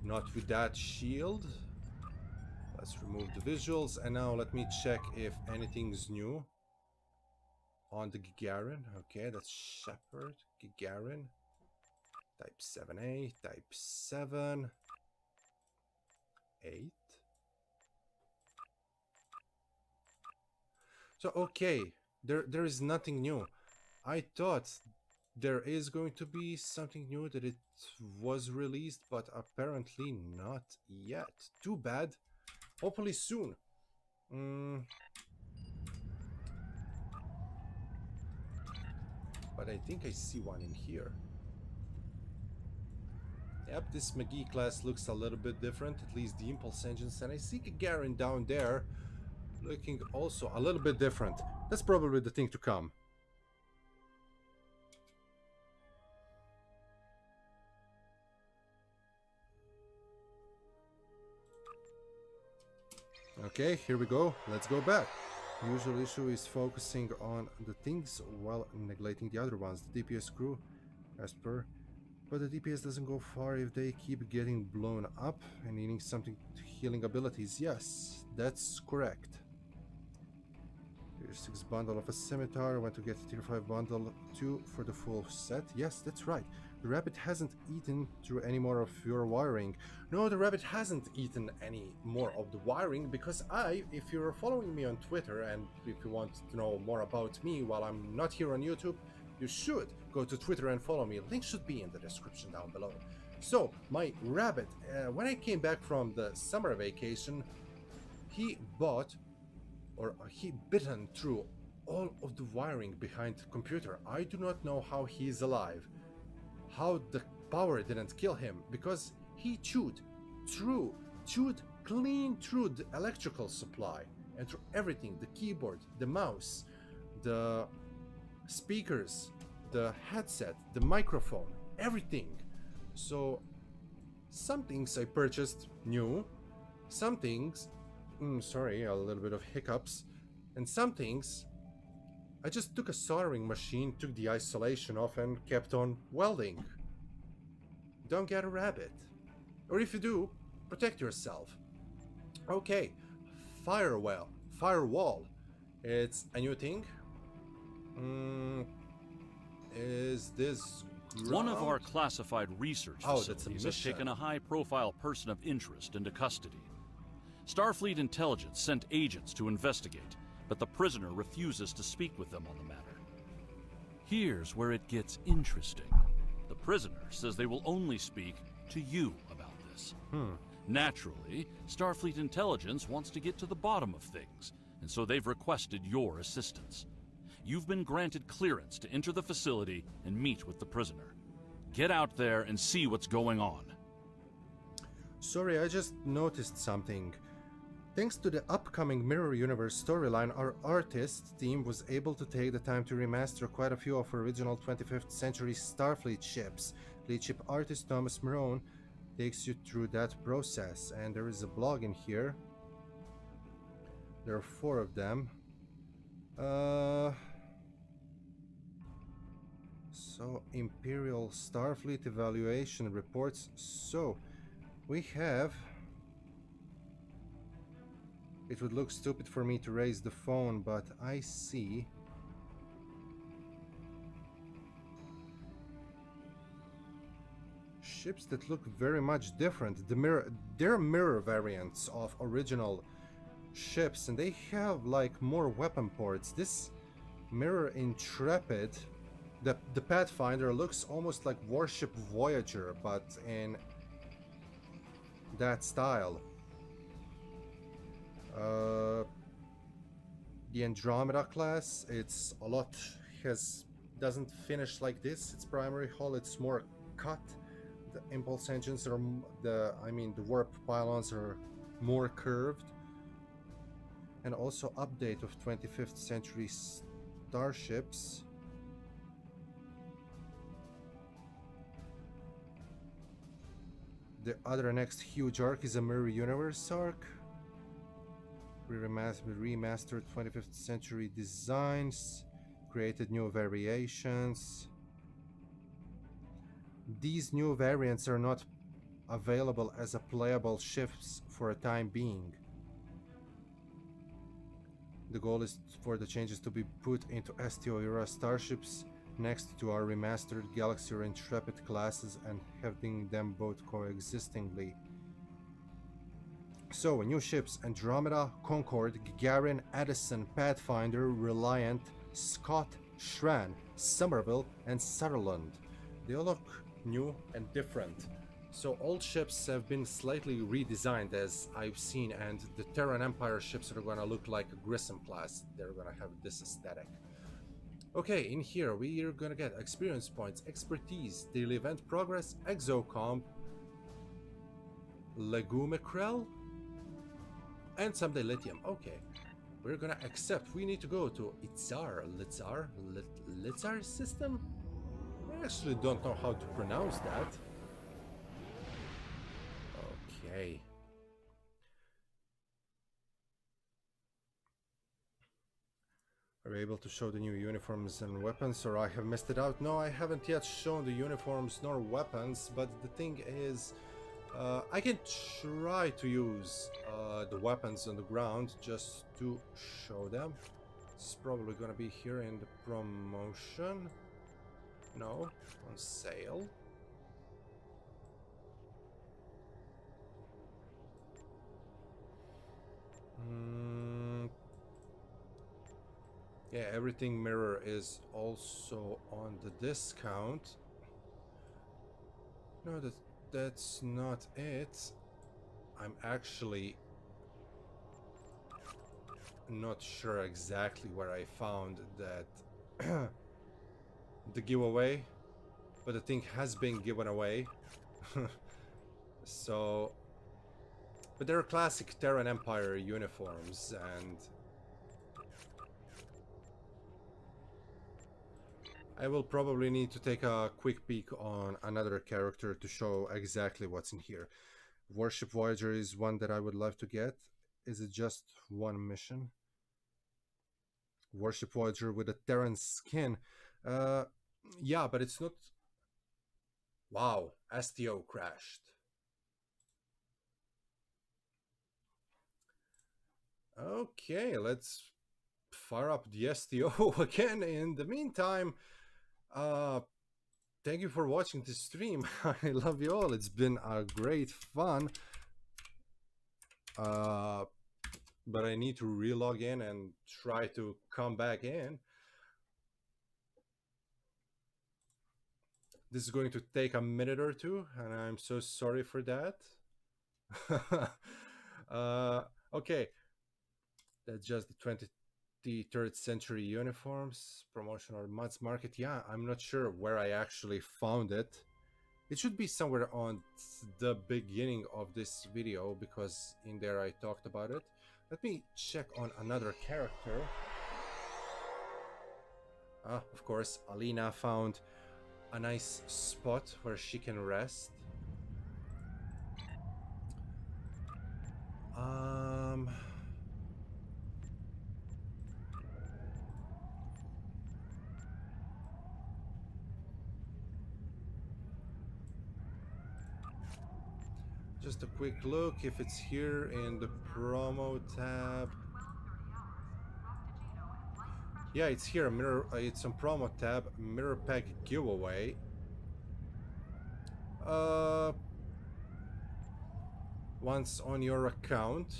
Not with that shield. Let's remove the visuals. And now let me check if anything's new on the Gagarin. Okay, that's Shepard, Gagarin. Type 7A, type 7. 8. So, okay, there is nothing new. I thought there is going to be something new, that it was released, but apparently not yet. Too bad. Hopefully soon. But I think I see one in here. Yep, this McGee class looks a little bit different, at least the impulse engines, and I see Gagarin down there looking also a little bit different. That's probably the thing to come. Okay, here we go. Let's go back. Usual issue is focusing on the things while neglecting the other ones. The DPS crew, as per. But the DPS doesn't go far if they keep getting blown up and needing something to healing abilities. Yes, that's correct. Tier 6 bundle of a scimitar. Went to get tier 5 bundle 2 for the full set. Yes, that's right. The rabbit hasn't eaten through any more of your wiring. No, the rabbit hasn't eaten any more of the wiring because if you're following me on Twitter and if you want to know more about me while I'm not here on YouTube, you should go to Twitter and follow me. Link should be in the description down below. So, my rabbit, when I came back from the summer vacation, he bitten through all of the wiring behind the computer. I do not know how he is alive. How the power didn't kill him, because he chewed clean through the electrical supply and through everything, the keyboard, the mouse, the speakers, the headset, the microphone, everything. So some things I purchased new, some things, sorry, a little bit of hiccups, and some things I just took a soldering machine, took the isolation off and kept on welding. Don't get a rabbit. Or if you do, protect yourself. Okay, Firewall. It's a new thing. Is this One of our classified research Oh, that's a facilities has mission. taken a high-profile person of interest into custody. Starfleet intelligence sent agents to investigate, but the prisoner refuses to speak with them on the matter. Here's where it gets interesting. The prisoner says they will only speak to you about this. Naturally, Starfleet intelligence wants to get to the bottom of things, and so they've requested your assistance. You've been granted clearance to enter the facility and meet with the prisoner. Get out there and see what's going on. Sorry, I just noticed something. Thanks to the upcoming Mirror Universe storyline, our artist team was able to take the time to remaster quite a few of original 25th century Starfleet ships. Fleet ship artist Thomas Marone takes you through that process, and there is a blog in here. There are 4 of them. So, Imperial Starfleet evaluation reports. So, we have... It would look stupid for me to raise the phone, but I see ships that look very much different. They're mirror variants of original ships, and they have like more weapon ports. This Mirror Intrepid, the Pathfinder, looks almost like Warship Voyager, but in that style. The Andromeda class, it's a lot, doesn't finish like this. Its primary hull, it's more cut. The impulse engines are, the warp pylons are more curved. And also update of 25th century starships. The other next huge arc is a Mirror Universe arc. We remastered 25th century designs, created new variations. These new variants are not available as a playable ships for a time being. The goal is for the changes to be put into STO era starships next to our remastered Galaxy or Intrepid classes and having them both coexistingly. So, new ships: Andromeda, Concorde, Gagarin, Edison, Pathfinder, Reliant, Scott, Shran, Somerville, and Sutherland. They all look new and different. So all ships have been slightly redesigned, as I've seen, and the Terran Empire ships are gonna look like a Grissom class. They're gonna have this aesthetic. Okay, in here we are gonna get experience points, expertise, daily event progress, exocomp, legumicrel, and some dilithium. Okay, we're gonna accept. We need to go to Litzar system? I actually don't know how to pronounce that. Okay. Are we able to show the new uniforms and weapons, or I have missed it out? No, I haven't yet shown the uniforms nor weapons, but the thing is, I can try to use the weapons on the ground just to show them. It's probably gonna be here in the promotion. No, on sale. Yeah, everything mirror is also on the discount. No, that's not it. I'm actually not sure exactly where I found that the giveaway, but the thing has been given away. So, but they're classic Terran Empire uniforms, and I will probably need to take a quick peek on another character to show exactly what's in here. Warship Voyager is one that I would love to get. Is it just one mission? Warship Voyager with a Terran skin. Yeah, but it's not... Wow, STO crashed. Okay, let's fire up the STO again. In the meantime, thank you for watching this stream. I love you all. It's been a great fun. But I need to relog in and try to come back in. This is going to take a minute or two, and I'm so sorry for that. Okay, that's just the 23rd century uniforms, promotional Muds Market. Yeah, I'm not sure where I actually found it. It should be somewhere on the beginning of this video, because in there I talked about it. Let me check on another character. Of course, Alina found a nice spot where she can rest. Just a quick look if it's here in the promo tab. Yeah, it's here. Mirror. It's on promo tab. Mirror pack giveaway. Once on your account.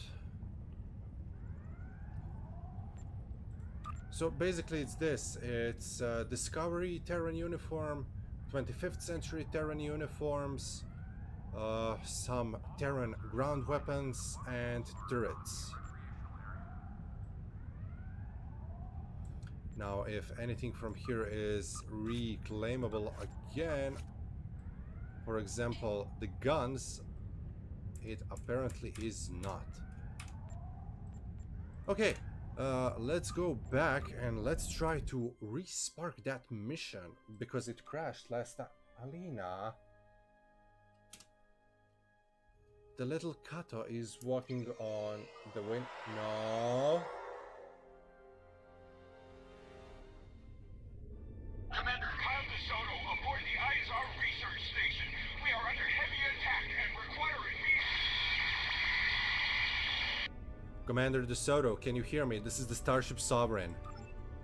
So basically, it's this. It's Discovery Terran uniform, 25th century Terran uniforms. Some Terran ground weapons and turrets. Now, if anything from here is reclaimable again, for example, the guns, it apparently is not. Okay, let's go back and let's try to re-spark that mission because it crashed last time. Alina. The little Kato is walking on the wind. No. Commander Kyle DeSoto aboard the ISR research station. We are under heavy attack and require immediate... Commander DeSoto, can you hear me? This is the Starship Sovereign.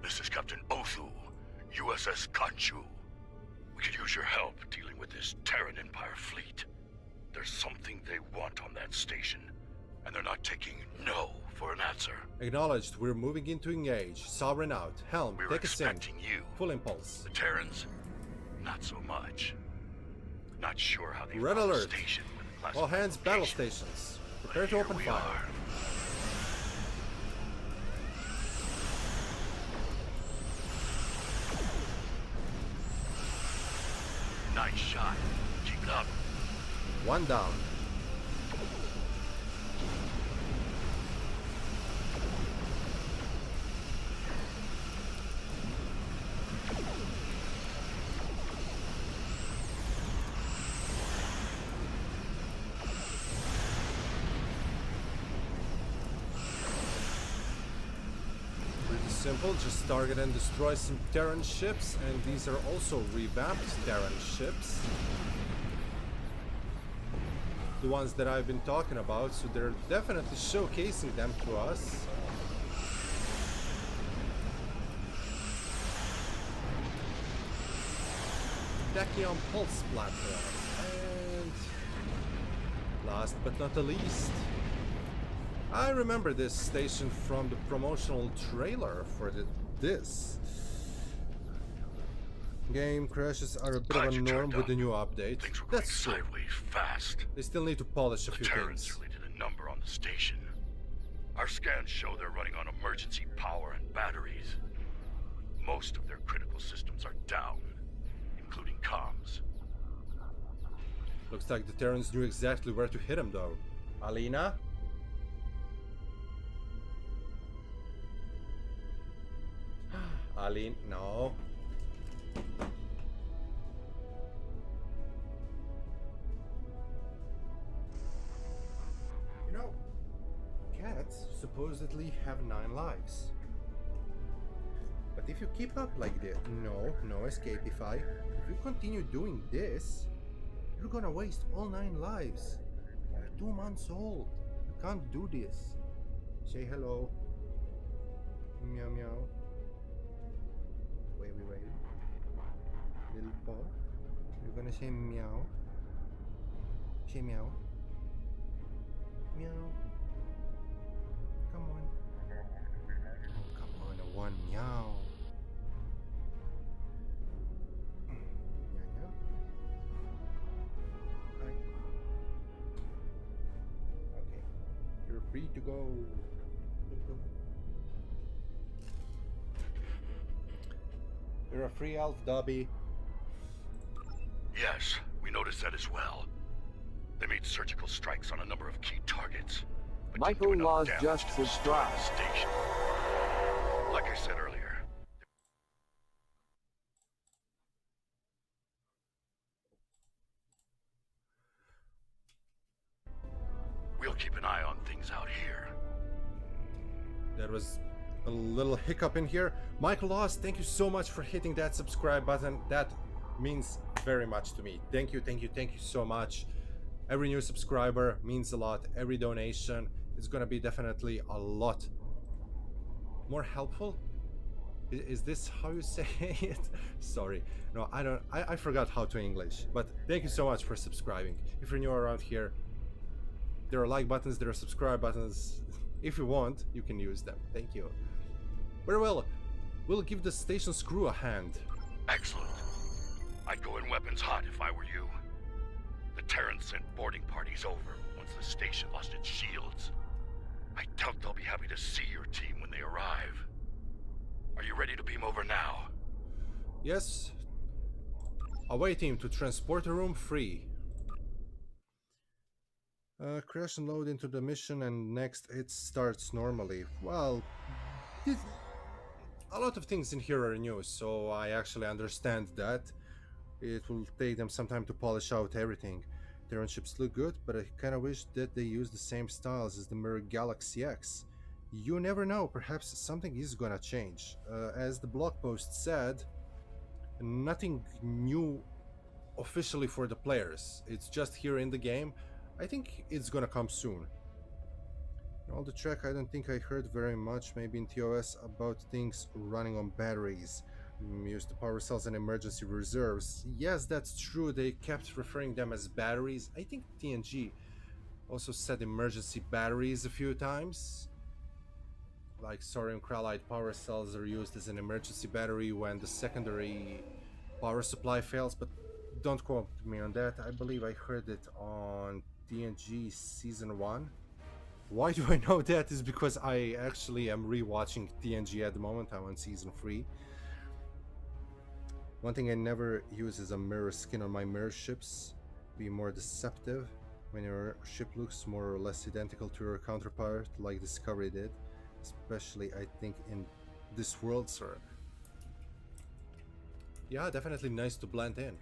This is Captain Othu, USS Kanchu. We could use your help dealing with this Terran Empire fleet. There's something they want on that station, and they're not taking no for an answer. Acknowledged. We're moving in to engage. Sovereign out. Helm, We were take us in. expecting you. Full impulse. The Terrans, not so much. Not sure how they Red found the alert. station with the classified All hands, battle location. stations. But Prepare to here open we fire. are. Nice shot. Keep it up. One down. Pretty simple. simple, just target and destroy some Terran ships, and these are also revamped Terran ships. The ones that I've been talking about, so they're definitely showcasing them to us. Tachyon Pulse platform, and last but not the least, I remember this station from the promotional trailer for this. Game crashes are a bit of a norm with the new update. Things were going That's true. sideways fast. They still need to polish a The few Terrans things. really did a number on the station. Our scans show they're running on emergency power and batteries. Most of their critical systems are down, including comms. Looks like the Terrans knew exactly where to hit him, though. Alina? Aline, no. You know, cats supposedly have 9 lives. But if you keep up like this, no escapeify. If you continue doing this, you're gonna waste all 9 lives. You're 2 months old. You can't do this. Say hello. Meow meow. Wait. Little paw. You're gonna say meow. Say meow. Meow. Come on. Oh, come on, one meow. Meow. Hi. Okay. You're free to go. You're a free elf, Dobby. Yes, we noticed that as well. They made surgical strikes on a number of key targets. but didn't do Michael enough Laws damage just to destroy subscribed. the station. Like I said earlier, we'll keep an eye on things out here. That was a little hiccup in here. Michael Laws, thank you so much for hitting that subscribe button. That means very much to me. Thank you so much. Every new subscriber means a lot. Every donation is gonna be definitely a lot more helpful. Is this how you say it? Sorry, no, I forgot how to English. But thank you so much for subscribing. If you're new around here, there are like buttons, there are subscribe buttons. If you want, you can use them. Thank you. Very well, we'll give the station's crew a hand. Excellent. I'd go in weapons hot if I were you. The Terrans sent boarding parties over once the station lost its shields. I doubt they'll be happy to see your team when they arrive. Are you ready to beam over now? Yes. Away team to transporter room free. Crash and load into the mission and next it starts normally. Well, a lot of things in here are new, so I actually understand that. It will take them some time to polish out everything. Terran ships look good, but I kinda wish that they use the same styles as the Mirror Galaxy X. You never know, perhaps something is gonna change. As the blog post said, nothing new officially for the players. It's just here in the game. I think it's gonna come soon. On the track, I don't think I heard very much, maybe in TOS, about things running on batteries. Use the power cells and emergency reserves. Yes, that's true, they kept referring them as batteries. I think TNG also said emergency batteries a few times. Like Saurian Krallite power cells are used as an emergency battery when the secondary power supply fails, but don't quote me on that. I believe I heard it on TNG Season 1. Why do I know that? Is because I actually am rewatching TNG at the moment. I'm on Season 3. One thing I never use is a mirror skin on my mirror ships. Be more deceptive when your ship looks more or less identical to your counterpart, like Discovery did. Especially, I think, in this world, sir. Yeah, definitely nice to blend in.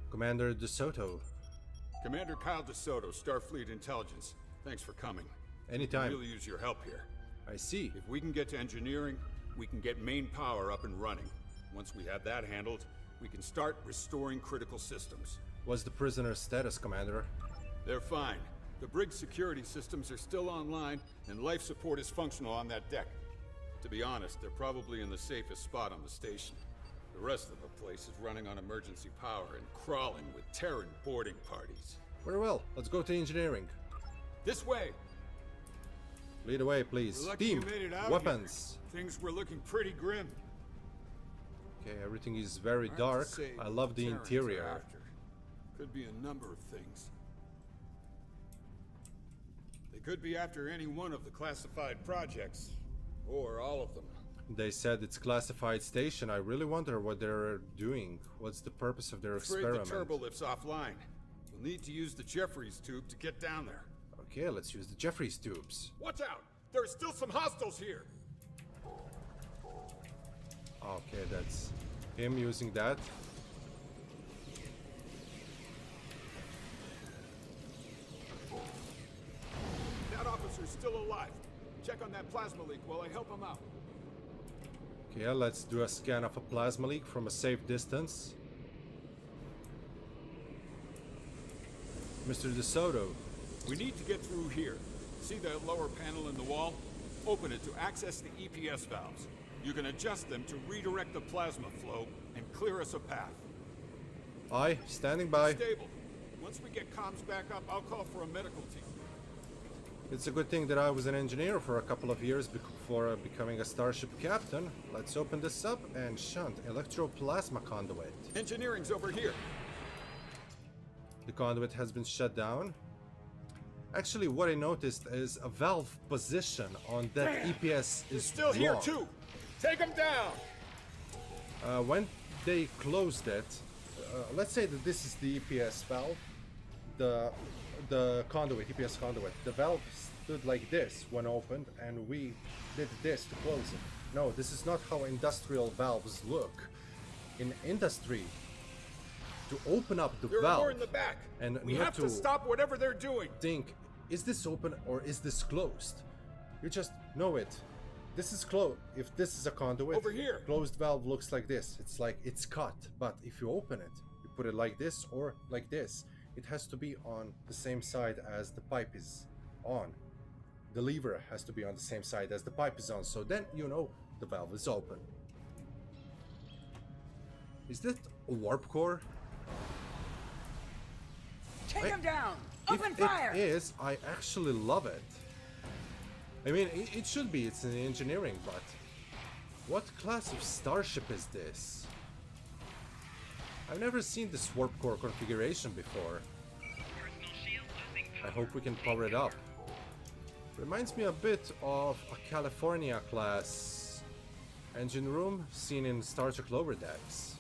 Commander DeSoto. Commander Kyle DeSoto, Starfleet Intelligence. Thanks for coming. Anytime. We really use your help here. I see. If we can get to engineering, we can get main power up and running. Once we have that handled, we can start restoring critical systems. What's the prisoner's status, Commander? They're fine. The brig's security systems are still online, and life support is functional on that deck. To be honest, they're probably in the safest spot on the station. The rest of the place is running on emergency power and crawling with Terran boarding parties. Very well, let's go to engineering. This way! Lead the way, please. We're lucky Team, you made it out weapons. here. Things were looking pretty grim. Okay, everything is very Hard to dark. say I what love the Terrans are interior. after. Could be a number of things. They could be after any one of the classified projects, or all of them. They said it's classified station. I really wonder what they're doing. What's the purpose of their Afraid experiment? the turbo lift's offline. We'll need to use the Jeffries tube to get down there. Okay, let's use the Jeffries tubes. Watch out! There are still some hostiles here! Okay, that's him using that. That officer's still alive. Check on that plasma leak while I help him out. Okay, let's do a scan of a plasma leak from a safe distance. Mr. DeSoto. We need to get through here. See that lower panel in the wall? Open it to access the EPS valves. You can adjust them to redirect the plasma flow and clear us a path. Aye, standing by. Stable. Once we get comms back up, I'll call for a medical team. It's a good thing that I was an engineer for a couple of years before becoming a starship captain. Let's open this up and shunt electroplasma conduit. Engineering's over here. The conduit has been shut down. Actually, what I noticed is a valve position on that EPS He's is still here wrong. too. Take him down. When they closed it, let's say that this is the EPS valve, the conduit, EPS conduit. The valve stood like this when opened, and we did this to close it. No, this is not how industrial valves look. In industry, to open up the There are valve, more in the back. and We not have to stop whatever they're doing. think, is this open or is this closed? You just know it. This is closed. If this is a conduit, Over here. closed valve looks like this. It's like it's cut. But if you open it, you put it like this or like this. It has to be on the same side as the pipe is on. The lever has to be on the same side as the pipe is on. So then you know the valve is open. Is that a warp core? Take him down! If Open fire! it is, I actually love it. I mean, it should be, it's in engineering, but what class of starship is this? I've never seen this warp core configuration before. Personal shield losing I power. hope we can power it up. Reminds me a bit of a California class engine room seen in Star Trek Lower Decks.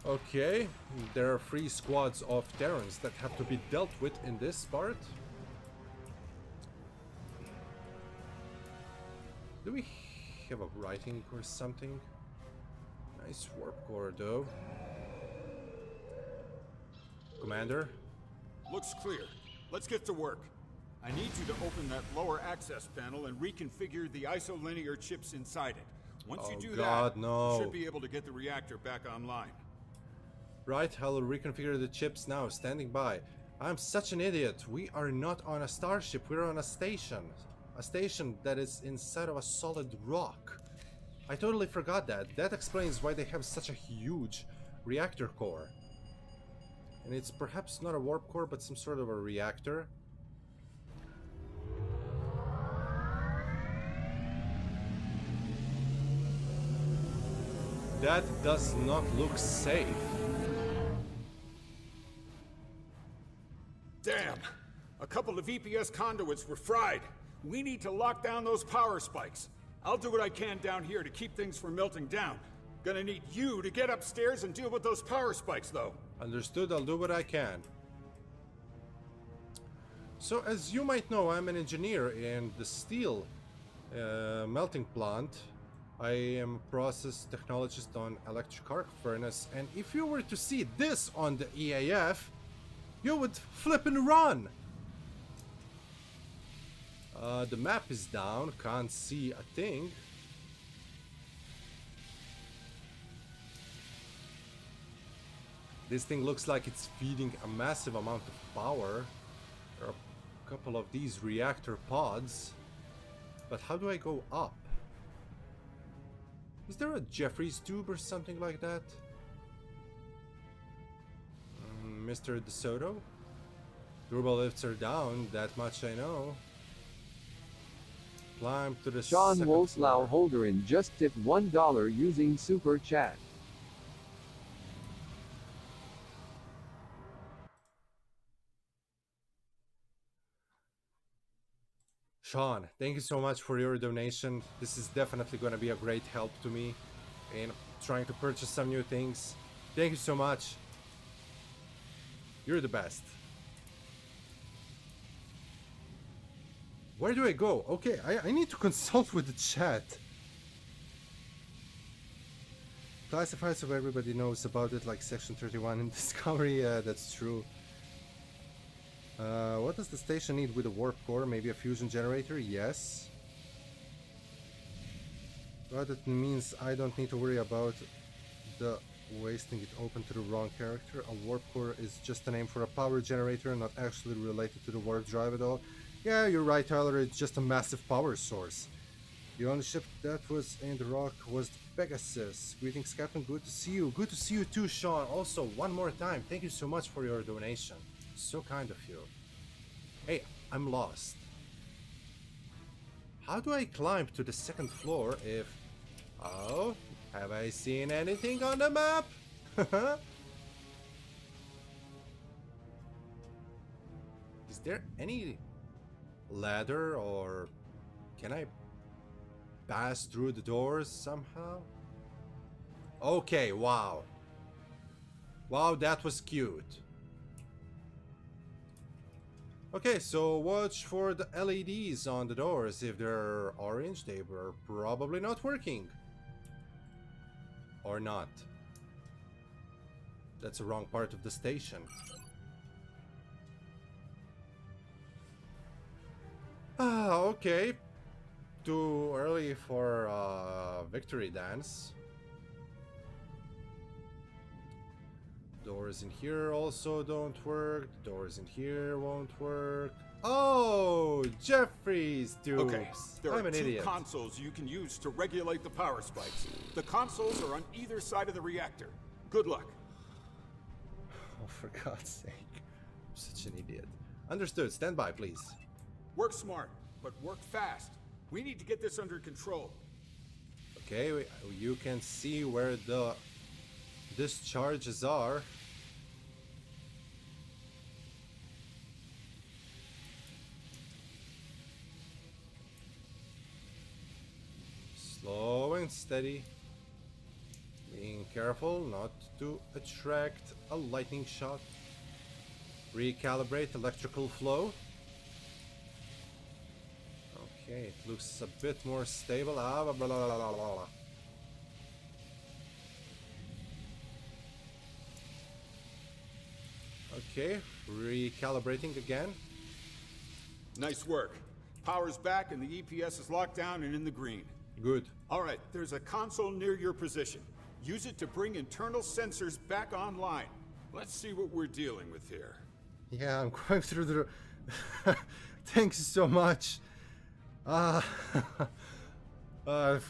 Okay, there are 3 squads of Terrans that have to be dealt with in this part. Do we have a writing or something? Nice warp core though. Commander? Looks clear. Let's get to work. I need you to open that lower access panel and reconfigure the isolinear chips inside it. Once you Oh do God, that, no. you should be able to get the reactor back online. Right, I'll reconfigure the chips now, standing by. I'm such an idiot. We are not on a starship, we're on a station. A station that is inside of a solid rock. I totally forgot that. That explains why they have such a huge reactor core. And it's perhaps not a warp core, but some sort of a reactor. That does not look safe. Damn! A couple of EPS conduits were fried. We need to lock down those power spikes. I'll do what I can down here to keep things from melting down. Gonna need you to get upstairs and deal with those power spikes, though. Understood, I'll do what I can. So, as you might know, I'm an engineer in the steel melting plant. I am a process technologist on electric arc furnace, and if you were to see this on the EAF, you would flip and run. The map is down, can't see a thing. This thing looks like it's feeding a massive amount of power. There are a couple of these reactor pods. But how do I go up? Is there a Jeffrey's tube or something like that? Mr. DeSoto? Turbo lifts are down, that much I know. Climb to the Sean second Wolfslau floor. Holderin just tipped $1 using Super Chat. Sean, thank you so much for your donation. This is definitely going to be a great help to me in trying to purchase some new things. Thank you so much. You're the best. Where do I go? Okay, I need to consult with the chat. Classified so everybody knows about it, like Section 31 in Discovery. Yeah, that's true. What does the station need with a warp core? Maybe a fusion generator? Yes. But it means I don't need to worry about the wasting it open to the wrong character. A warp core is just a name for a power generator, not actually related to the warp drive at all. Yeah, you're right, Tyler. It's just a massive power source. The only ship that was in the rock was the Pegasus. Greetings, Captain. Good to see you. Good to see you too, Sean. Also, one more time, thank you so much for your donation. So kind of you. Hey, I'm lost. How do I climb to the second floor if... Oh, have I seen anything on the map? Is there any ladder or can I pass through the doors somehow? Okay, wow. Wow, that was cute. Okay, so watch for the LEDs on the doors. If they're orange, they were probably not working. Or not. That's the wrong part of the station. Ah, okay. Too early for victory dance. Doors in here also don't work. Doors in here won't work. Oh, Jeffrey's tubes. Okay, there I'm are an two idiot. consoles you can use to regulate the power spikes. The consoles are on either side of the reactor. Good luck. Oh, for God's sake. I'm such an idiot. Understood. Stand by, please. Work smart, but work fast. We need to get this under control. Okay, you can see where the discharges are. Slow and steady. Being careful not to attract a lightning shot. Recalibrate electrical flow. Okay, it looks a bit more stable. Ah, blah, blah, blah, blah, blah, blah. Okay, recalibrating again. Nice work. Power's back and the EPS is locked down and in the green. Good. All right, there's a console near your position. Use it to bring internal sensors back online. Let's see what we're dealing with here. Yeah, I'm going through the... Thanks so much. For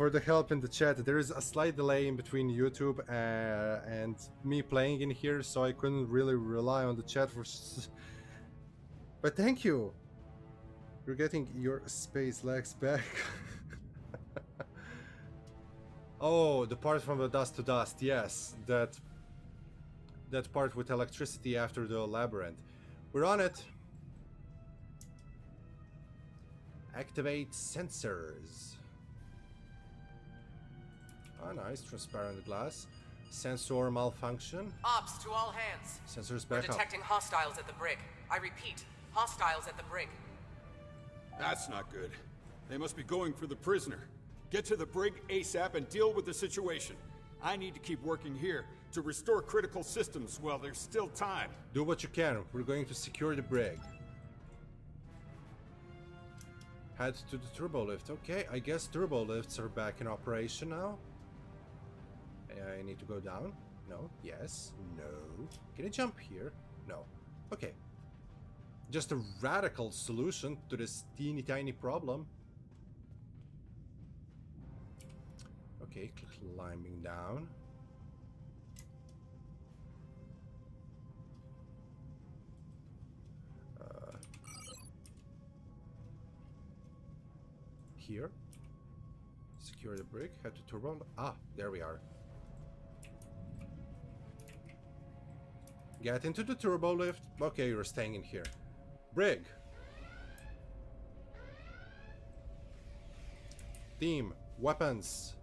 the help in the chat. There is a slight delay in between YouTube and me playing in here, so I couldn't really rely on the chat for... But thank you. You're getting your space legs back. Oh, the part from the dust to dust. Yes, that part with electricity after the labyrinth. We're on it. Activate sensors. Ah, nice. Transparent glass. Sensor malfunction. Ops to all hands. Sensors We're back up. detecting hostiles at the brig. I repeat, hostiles at the brig. That's not good. They must be going for the prisoner. Get to the brig ASAP and deal with the situation. I need to keep working here to restore critical systems while there's still time. Do what you can. We're going to secure the brig. Head to the turbo lift. Okay, I guess turbo lifts are back in operation now. I need to go down. No. Yes. No. Can I jump here? No. Okay. Just a radical solution to this teeny tiny problem. Okay, climbing down. Here. Secure the brig. Head to turbo. Ah, there we are. Get into the turbo lift. Okay, you're staying in here. Brig. Team. Weapons.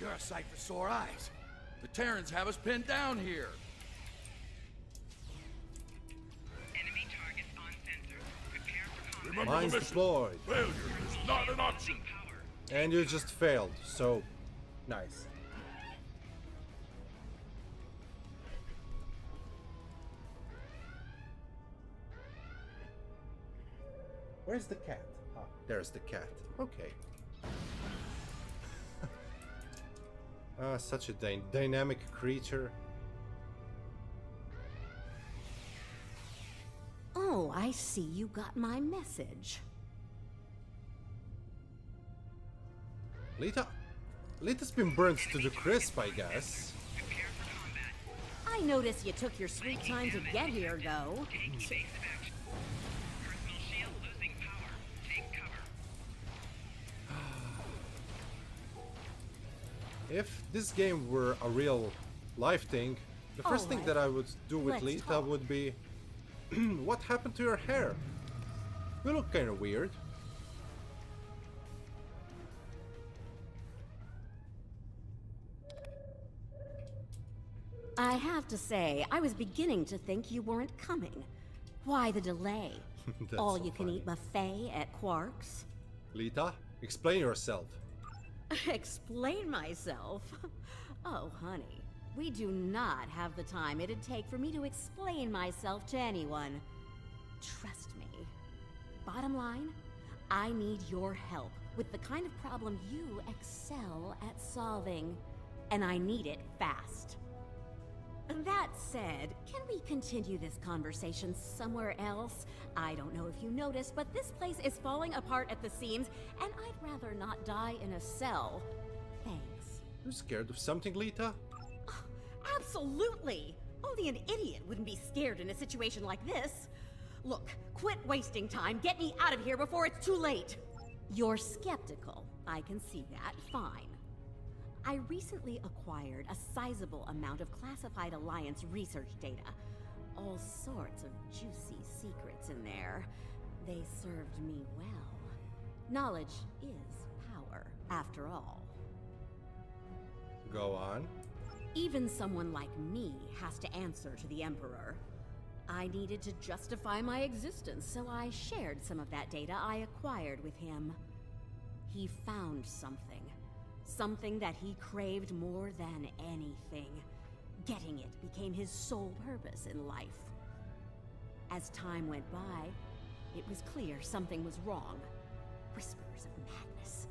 You're a sight for sore eyes. The Terrans have us pinned down here. Enemy targets on sensor. Prepare for combat. Remember Mines the mission. deployed. Failure is not an option. Power. And you just failed. So, nice. Where's the cat? Ah, there's the cat. Okay. Such a dynamic creature. Oh, I see you got my message. Lita's been burnt to the crisp, I guess. Prepare for combat. I notice you took your sweet time to get here, though. Take evasive action. Personal shield losing power. Take cover. If this game were a real life thing, the first thing Alright. that I would do with Let's Lita talk. would be... What happened to your hair? You look kind of weird. I have to say, I was beginning to think you weren't coming. Why the delay? That's All so you can funny. eat buffet at Quark's? Lita, explain yourself. Explain myself? Oh, honey, we do not have the time it'd take for me to explain myself to anyone. Trust me. Bottom line, I need your help with the kind of problem you excel at solving. And I need it fast. That said, can we continue this conversation somewhere else? I don't know if you noticed, but this place is falling apart at the seams, and I'd rather not die in a cell. Thanks. You scared of something, Lita? Absolutely! Only an idiot wouldn't be scared in a situation like this. Look, quit wasting time. Get me out of here before it's too late. You're skeptical. I can see that. Fine. I recently acquired a sizable amount of classified Alliance research data. All sorts of juicy secrets in there. They served me well. Knowledge is power, after all. Go on. Even someone like me has to answer to the Emperor. I needed to justify my existence, so I shared some of that data I acquired with him. He found something. Something that he craved more than anything. Getting it became his sole purpose in life. As time went by, it was clear something was wrong. Whispers of madness.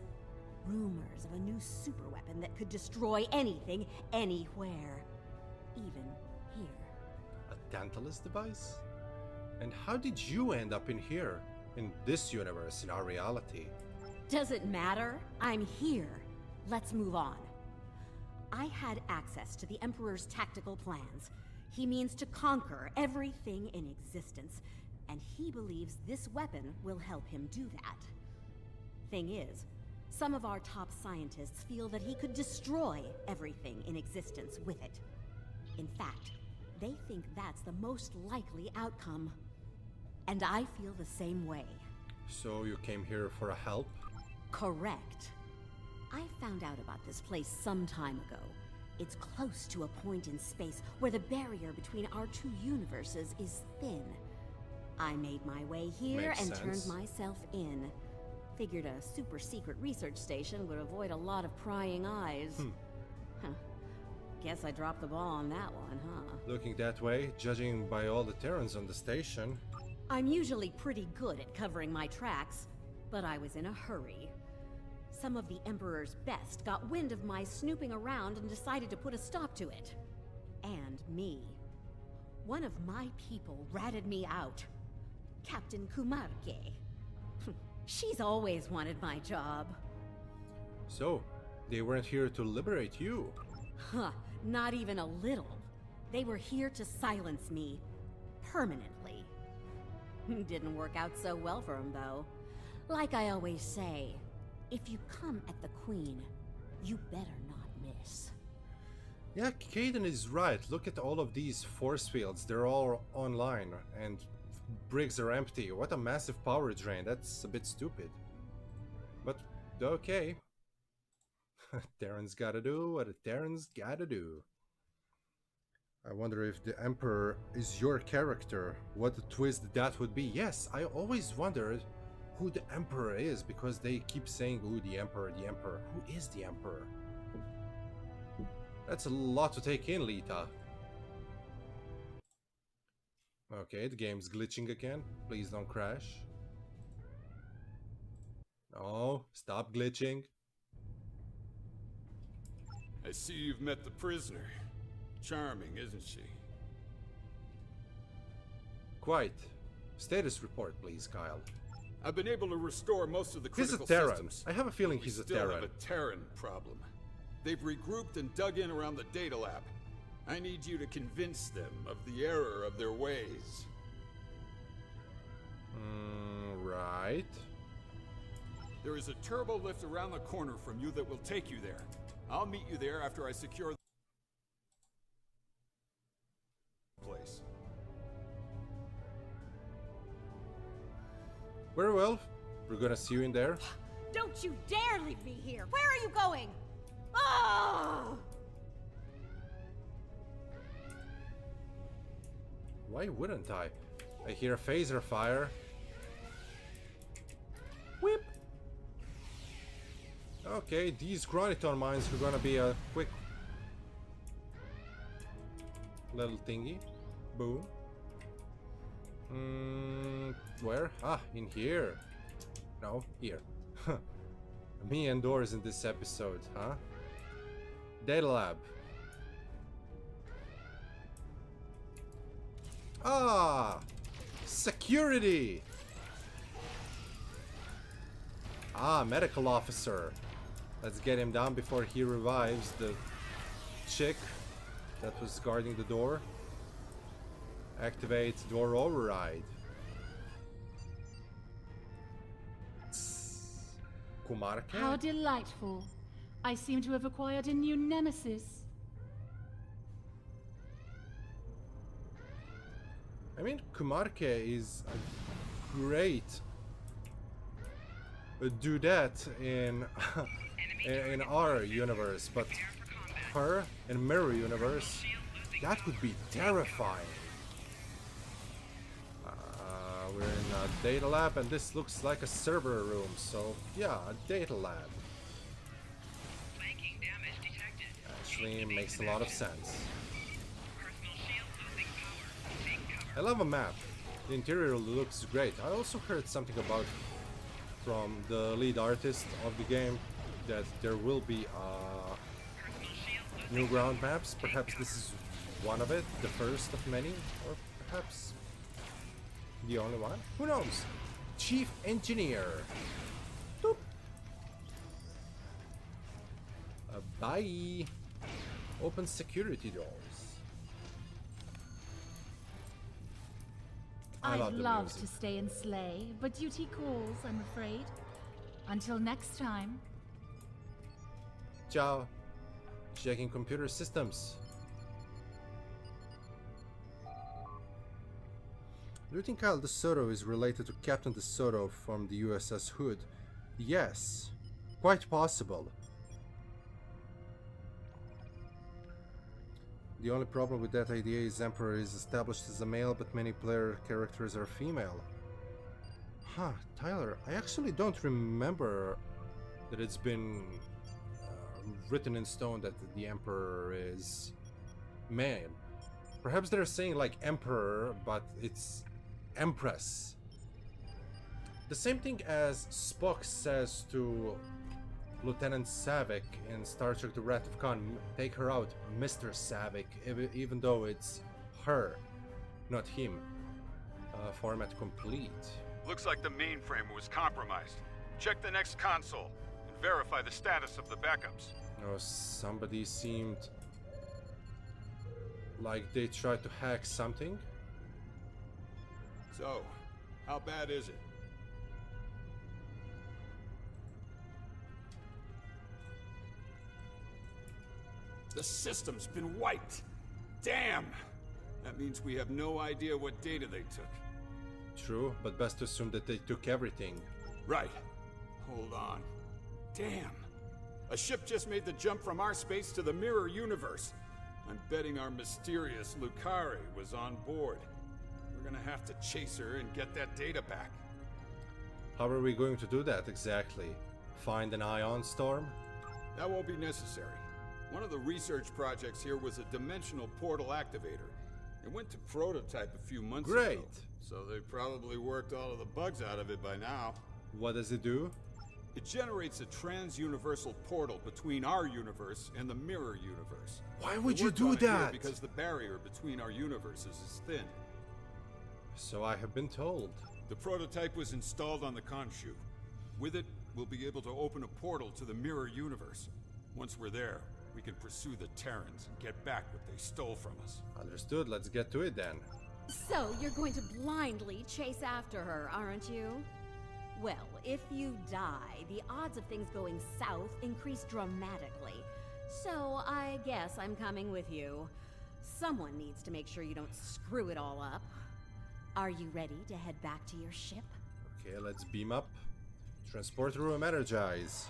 Rumors of a new superweapon that could destroy anything, anywhere. Even here. A Tantalus device? And how did you end up in here? In this universe, in our reality? Does it matter? I'm here. Let's move on. I had access to the Emperor's tactical plans. He means to conquer everything in existence, and he believes this weapon will help him do that. Thing is, some of our top scientists feel that he could destroy everything in existence with it. In fact, they think that's the most likely outcome. And I feel the same way. So you came here for a help? Correct. I found out about this place some time ago. It's close to a point in space where the barrier between our two universes is thin. I made my way here Makes and sense. turned myself in. Figured a super secret research station would avoid a lot of prying eyes. Huh. Guess I dropped the ball on that one, huh? Looking that way, judging by all the Terrans on the station. I'm usually pretty good at covering my tracks, but I was in a hurry. Some of the Emperor's best got wind of my snooping around and decided to put a stop to it. And me. One of my people ratted me out. Captain Kumarke. She's always wanted my job. So, they weren't here to liberate you. Huh, not even a little. They were here to silence me. Permanently. Didn't work out so well for them, though. Like I always say, if you come at the Queen, you better not miss. Yeah, Caden is right. Look at all of these force fields. They're all online, and brigs are empty. What a massive power drain. That's a bit stupid. But, okay. Terran's gotta do what a Terran's gotta do. I wonder if the Emperor is your character. What a twist that would be. Yes, I always wondered who the Emperor is, because they keep saying, "Ooh, the Emperor, the Emperor." Who is the Emperor? That's a lot to take in, Lita. Okay, the game's glitching again. Please don't crash. No, stop glitching. I see you've met the prisoner. Charming, isn't she? Quite. Status report, please, Kyle. I've been able to restore most of the He's critical a Terran. systems. I have a feeling We he's a still Terran. have a Terran problem. They've regrouped and dug in around the data lab. I need you to convince them of the error of their ways. Right. There is a turbo lift around the corner from you that will take you there. I'll meet you there after I secure the place. Very well. We're gonna see you in there. Don't you dare leave me here! Where are you going? Oh! Why wouldn't I? I hear a phaser fire. Whip! Okay, these Chroniton mines are gonna be a quick little thingy. Boom. Where? Ah, in here. No, here. Me and doors in this episode, huh? Data lab. Ah! Security! Ah, medical officer. Let's get him down before he revives the chick that was guarding the door. Activate door override. Kumarke? How delightful. I seem to have acquired a new nemesis. I mean, Kumarke is a great do that in in our universe, but her in Mirror Universe, that would be terrifying. We're in a data lab, and this looks like a server room, so yeah, a data lab. Actually, makes a lot of sense. I love a map. The interior looks great. I also heard something about from the lead artist of the game that there will be new ground maps. Perhaps this is one of it, the first of many, or perhaps the only one? Who knows? Chief Engineer. Boop. Bye. Open security doors. I'd love to stay and slay, but duty calls, I'm afraid. Until next time. Ciao. Checking computer systems. Do you think Kyle DeSoto is related to Captain DeSoto from the USS Hood? Yes. Quite possible. The only problem with that idea is Emperor is established as a male, but many player characters are female. Huh, Tyler, I actually don't remember that it's been written in stone that the Emperor is man. Perhaps they're saying like Emperor, but it's Empress. The same thing as Spock says to Lieutenant Savick in Star Trek The Wrath of Khan, take her out, Mr. Savick, even though it's her, not him. Format complete. Looks like the mainframe was compromised. Check the next console and verify the status of the backups. Oh, somebody seemed like they tried to hack something. So, how bad is it? The system's been wiped. Damn! That means we have no idea what data they took. True, but best to assume that they took everything. Right. Hold on. Damn. A ship just made the jump from our space to the mirror universe. I'm betting our mysterious Lucari was on board. We're gonna have to chase her and get that data back. How are we going to do that exactly? Find an ion storm? That won't be necessary. One of the research projects here was a dimensional portal activator. It went to prototype a few months ago. So they probably worked all of the bugs out of it by now. What does it do? It generates a trans-universal portal between our universe and the mirror universe. Why would you do that? Because the barrier between our universes is thin. So I have been told. The prototype was installed on the Khonshu. With it, we'll be able to open a portal to the mirror universe. Once we're there, we can pursue the Terrans and get back what they stole from us. Understood, let's get to it then. So, you're going to blindly chase after her, aren't you? Well, if you die, the odds of things going south increase dramatically. So, I guess I'm coming with you. Someone needs to make sure you don't screw it all up. Are you ready to head back to your ship? Okay, let's beam up. Transport room energize.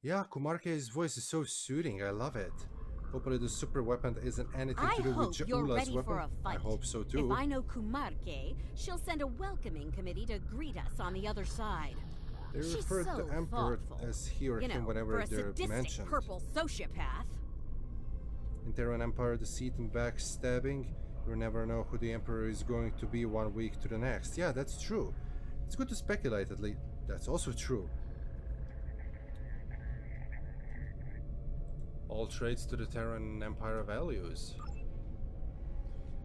Yeah, Kumarke's voice is so soothing, I love it. Hopefully the super weapon isn't anything to do with Jaula's weapon. I hope so too. If I know Kumarke, she'll send a welcoming committee to greet us on the other side. They refer to the Emperor as he or him whenever they're mentioned. Purple sociopath. In Terran Empire, deceit and backstabbing, you never know who the Emperor is going to be 1 week to the next. Yeah, that's true. It's good to speculate, at least. That's also true. All trades to the Terran Empire values.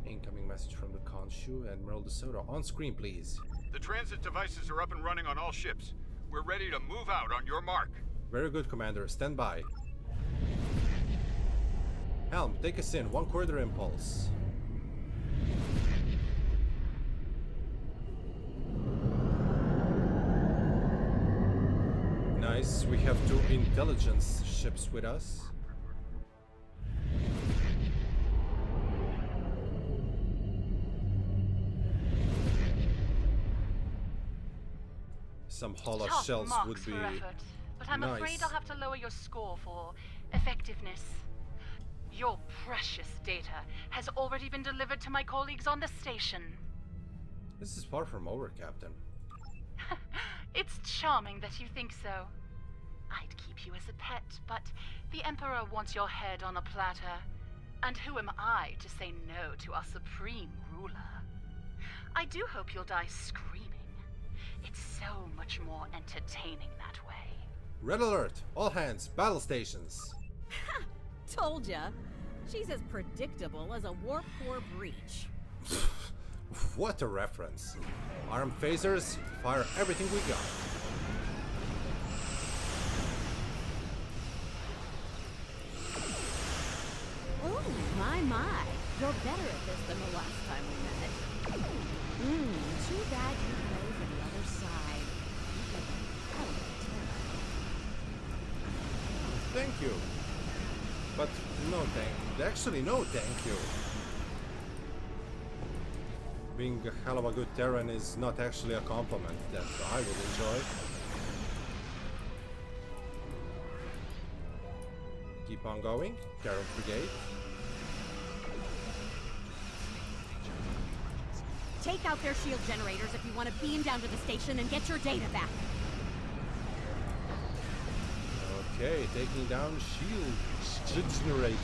Incoming message from the Khonshu, Admiral DeSoto. On screen, please. The transit devices are up and running on all ships. We're ready to move out on your mark. Very good, Commander. Stand by. Helm, take us in. 1/4 impulse. Nice. We have 2 intelligence ships with us. Some hollow shells would be effort, but I'm nice. afraid I'll have to lower your score for effectiveness. Your precious data has already been delivered to my colleagues on the station. This is far from over, Captain. It's charming that you think so. I'd keep you as a pet, but the Emperor wants your head on a platter. And who am I to say no to our supreme ruler? I do hope you'll die screaming. It's so much more entertaining that way. Red alert! All hands, battle stations! Told ya. She's as predictable as a warp core breach. What a reference. Arm phasers, fire everything we got. Oh, my. You're better at this than the last time we met. Too bad you play for the other side. Thank you. But no thank you. Actually, no thank you. Being a hell of a good Terran is not actually a compliment that I would enjoy. Keep on going. Terran Brigade. Take out their shield generators if you want to beam down to the station and get your data back. Okay, taking down shield generators.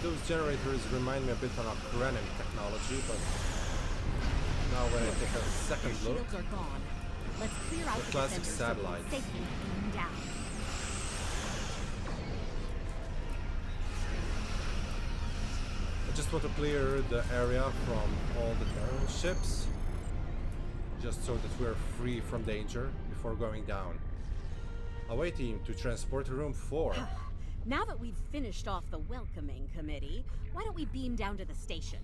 Those generators remind me a bit of Krenim technology, but now when I take a second look, shields are gone. Let's clear out the classic defenders satellites. so we can safely beam down. I just want to clear the area from all the Terran ships, just so that we're free from danger before going down. Awaiting to transport to room 4. Now that we've finished off the welcoming committee, why don't we beam down to the station?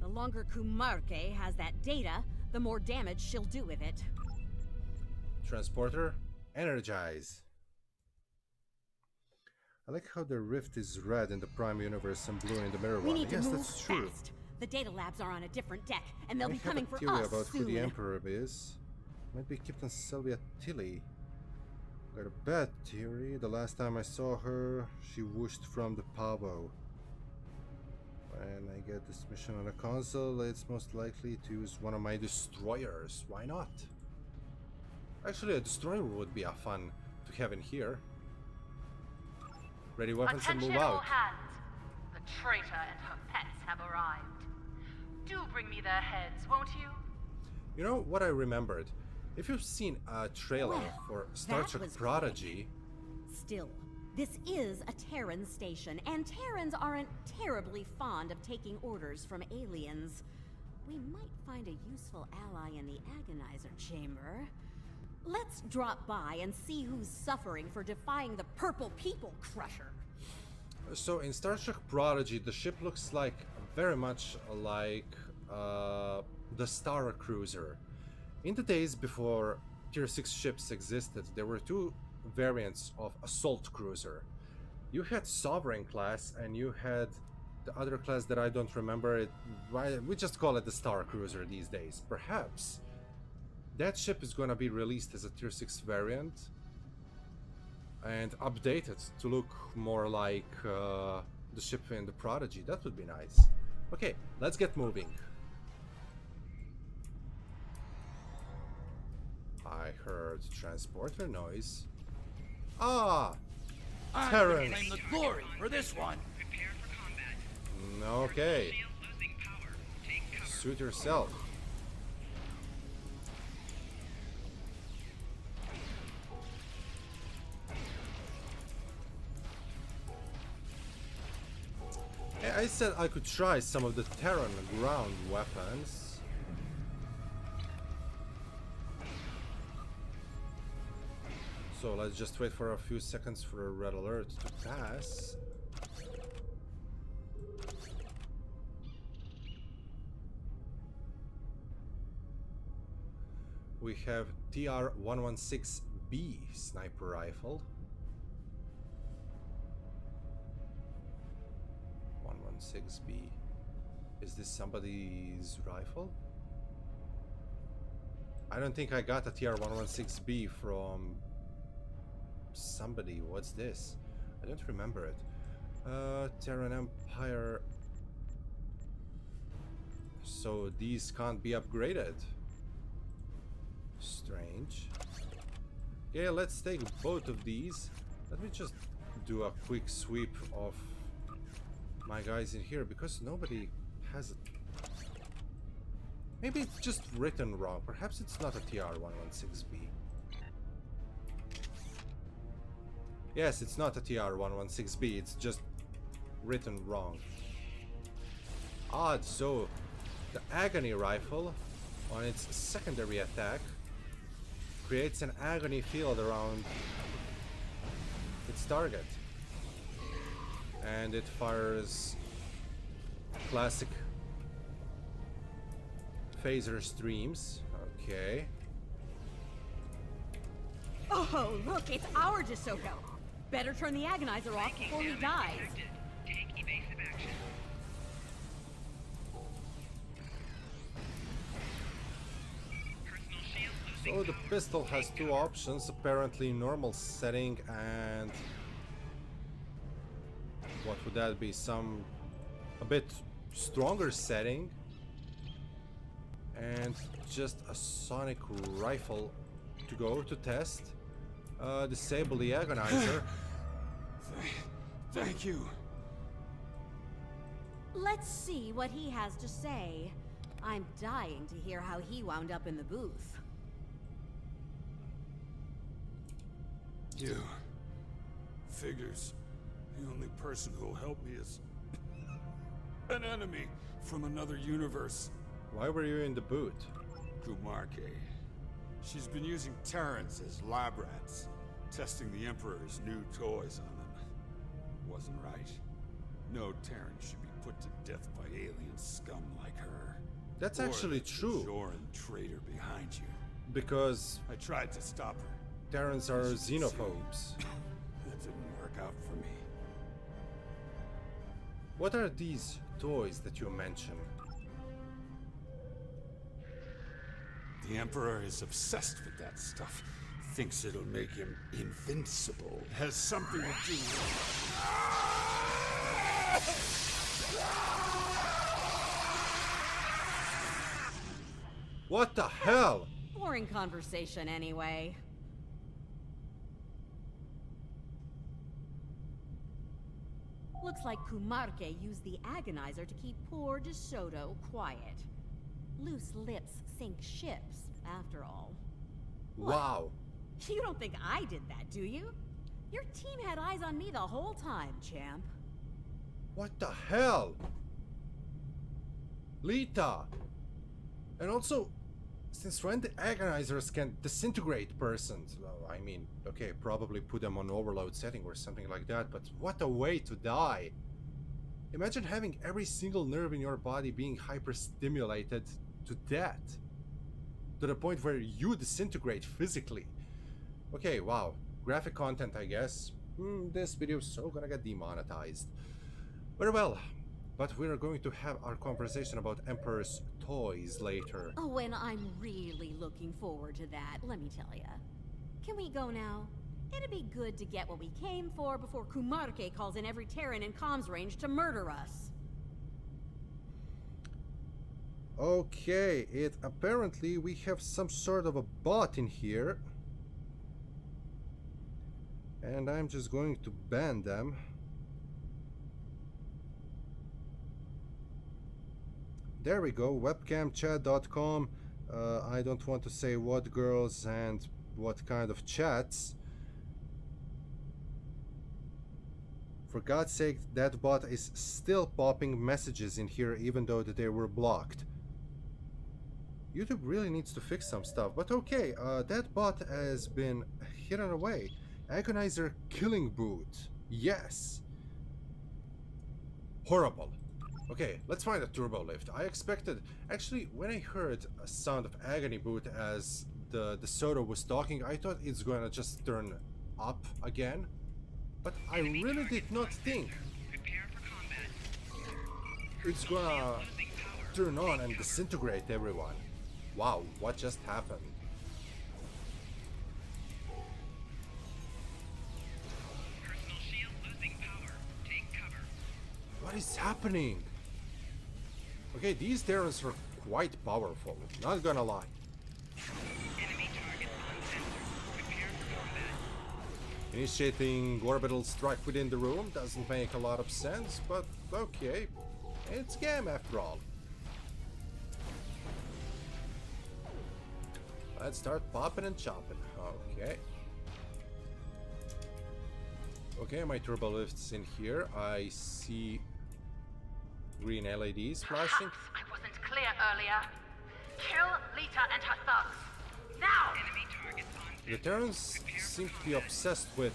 The longer Kumarke has that data, the more damage she'll do with it. Transporter, energize. I like how the rift is red in the Prime Universe and blue in the mirror We one. need to Yes, move that's true. fast. The data labs are on a different deck, and they'll I be have coming a for theory us about soon. who the Emperor is. Might be Captain Sylvia Tilly. Got a bad theory. The last time I saw her, she whooshed from the Pavo. When I get this mission on a console, it's most likely to use one of my destroyers. Why not? Actually, a destroyer would be a fun to have in here. Ready weapons and move Attention all out. hands. The traitor and her pets have arrived. Do bring me their heads, won't you? You know what I remembered? If you've seen a trailer for Star that Trek was Prodigy, Still, this is a Terran station, and Terrans aren't terribly fond of taking orders from aliens. We might find a useful ally in the Agonizer chamber. Let's drop by and see who's suffering for defying the Purple People Crusher. so in Star Trek Prodigy, the ship looks like very much like the Star Cruiser. In the days before Tier 6 ships existed, there were two variants of Assault Cruiser. You had Sovereign class and you had the other class that I don't remember. We just call it the Star Cruiser these days. Perhaps that ship is going to be released as a Tier 6 variant and updated to look more like the ship in the Prodigy. That would be nice. Okay, let's get moving. I heard transporter noise. Ah! I'm Terrans! gonna claim the glory for this one. Prepare for combat. Okay. Shield losing power. Take cover. Suit yourself. I said I could try some of the Terran ground weapons. So let's just wait for a few seconds for a red alert to pass. We have TR-116B sniper rifle. 116B. Is this somebody's rifle? I don't think I got a TR-116B from somebody. What's this? I don't remember it. Terran Empire. So these can't be upgraded. Strange. Okay, let's take both of these. Let me just do a quick sweep of my guys in here because nobody has it. Maybe it's just written wrong. Perhaps it's not a TR-116B. Yes, it's not a TR-116B. It's just written wrong. Odd. So the Agony rifle on its secondary attack creates an agony field around its target, and it fires classic phaser streams. Okay. Oh, look, it's our DeSoto. Better turn the Agonizer off before he dies. Take evasive action. So the pistol has two options, apparently normal setting and... what would that be? A bit stronger setting. And just a sonic rifle to go to test. Disable the agonizer. Thank you. Let's see what he has to say. I'm dying to hear how he wound up in the booth. You. Figures. The only person who'll help me is an enemy from another universe. Why were you in the booth? Kumarke. She's been using Terrans as lab rats, testing the Emperor's new toys on them. Wasn't right. No Terran should be put to death by alien scum like her. That's actually true. Joran traitor behind you. Because I tried to stop her. Terrans are xenophobes. That didn't work out for me. What are these toys that you mentioned? The Emperor is obsessed with that stuff. Thinks it'll make him invincible. Has something to do with... What the hell? Boring conversation anyway. Looks like Kumarke used the agonizer to keep poor DeSoto quiet. Loose lips sink ships, after all. Wow. What? You don't think I did that, do you? Your team had eyes on me the whole time, champ. What the hell? Lita! And also, since when the agonizers can disintegrate persons? Well, I mean, okay, probably put them on overload setting or something like that, but what a way to die! Imagine having every single nerve in your body being hyperstimulated to death. To the point where you disintegrate physically. Okay, wow. Graphic content, I guess. This video is so gonna get demonetized. Very well. But we're going to have our conversation about Emperor's toys later. Oh, and I'm really looking forward to that, let me tell ya. Can we go now? It'd be good to get what we came for before Kumarke calls in every Terran in comms range to murder us. Okay, apparently we have some sort of a bot in here. And I'm just going to ban them. There we go, webcamchat.com. I don't want to say what girls and what kind of chats. For God's sake, that bot is still popping messages in here even though that they were blocked. YouTube really needs to fix some stuff, but okay, that bot has been hidden away. Agonizer killing boot. Yes. Horrible. Okay, let's find a turbo lift. I expected... Actually, when I heard a sound of agony boot as the Soto was talking, I thought it's gonna just turn up again. But I really did not think it's gonna turn on and disintegrate everyone. Wow, what just happened? Personal shield losing power. Take cover. What is happening? Okay, these Terrans are quite powerful, not gonna lie. Enemy target on sensor. Prepare for combat. Initiating orbital strike within the room doesn't make a lot of sense, but okay. It's game after all. Let's start popping and chopping. Okay. Okay, my turbo lift's in here. I see green LEDs flashing. Perhaps I wasn't clear earlier. Kill Lita and her thugs. Now! Enemy targets on The Terrans seem to be obsessed with...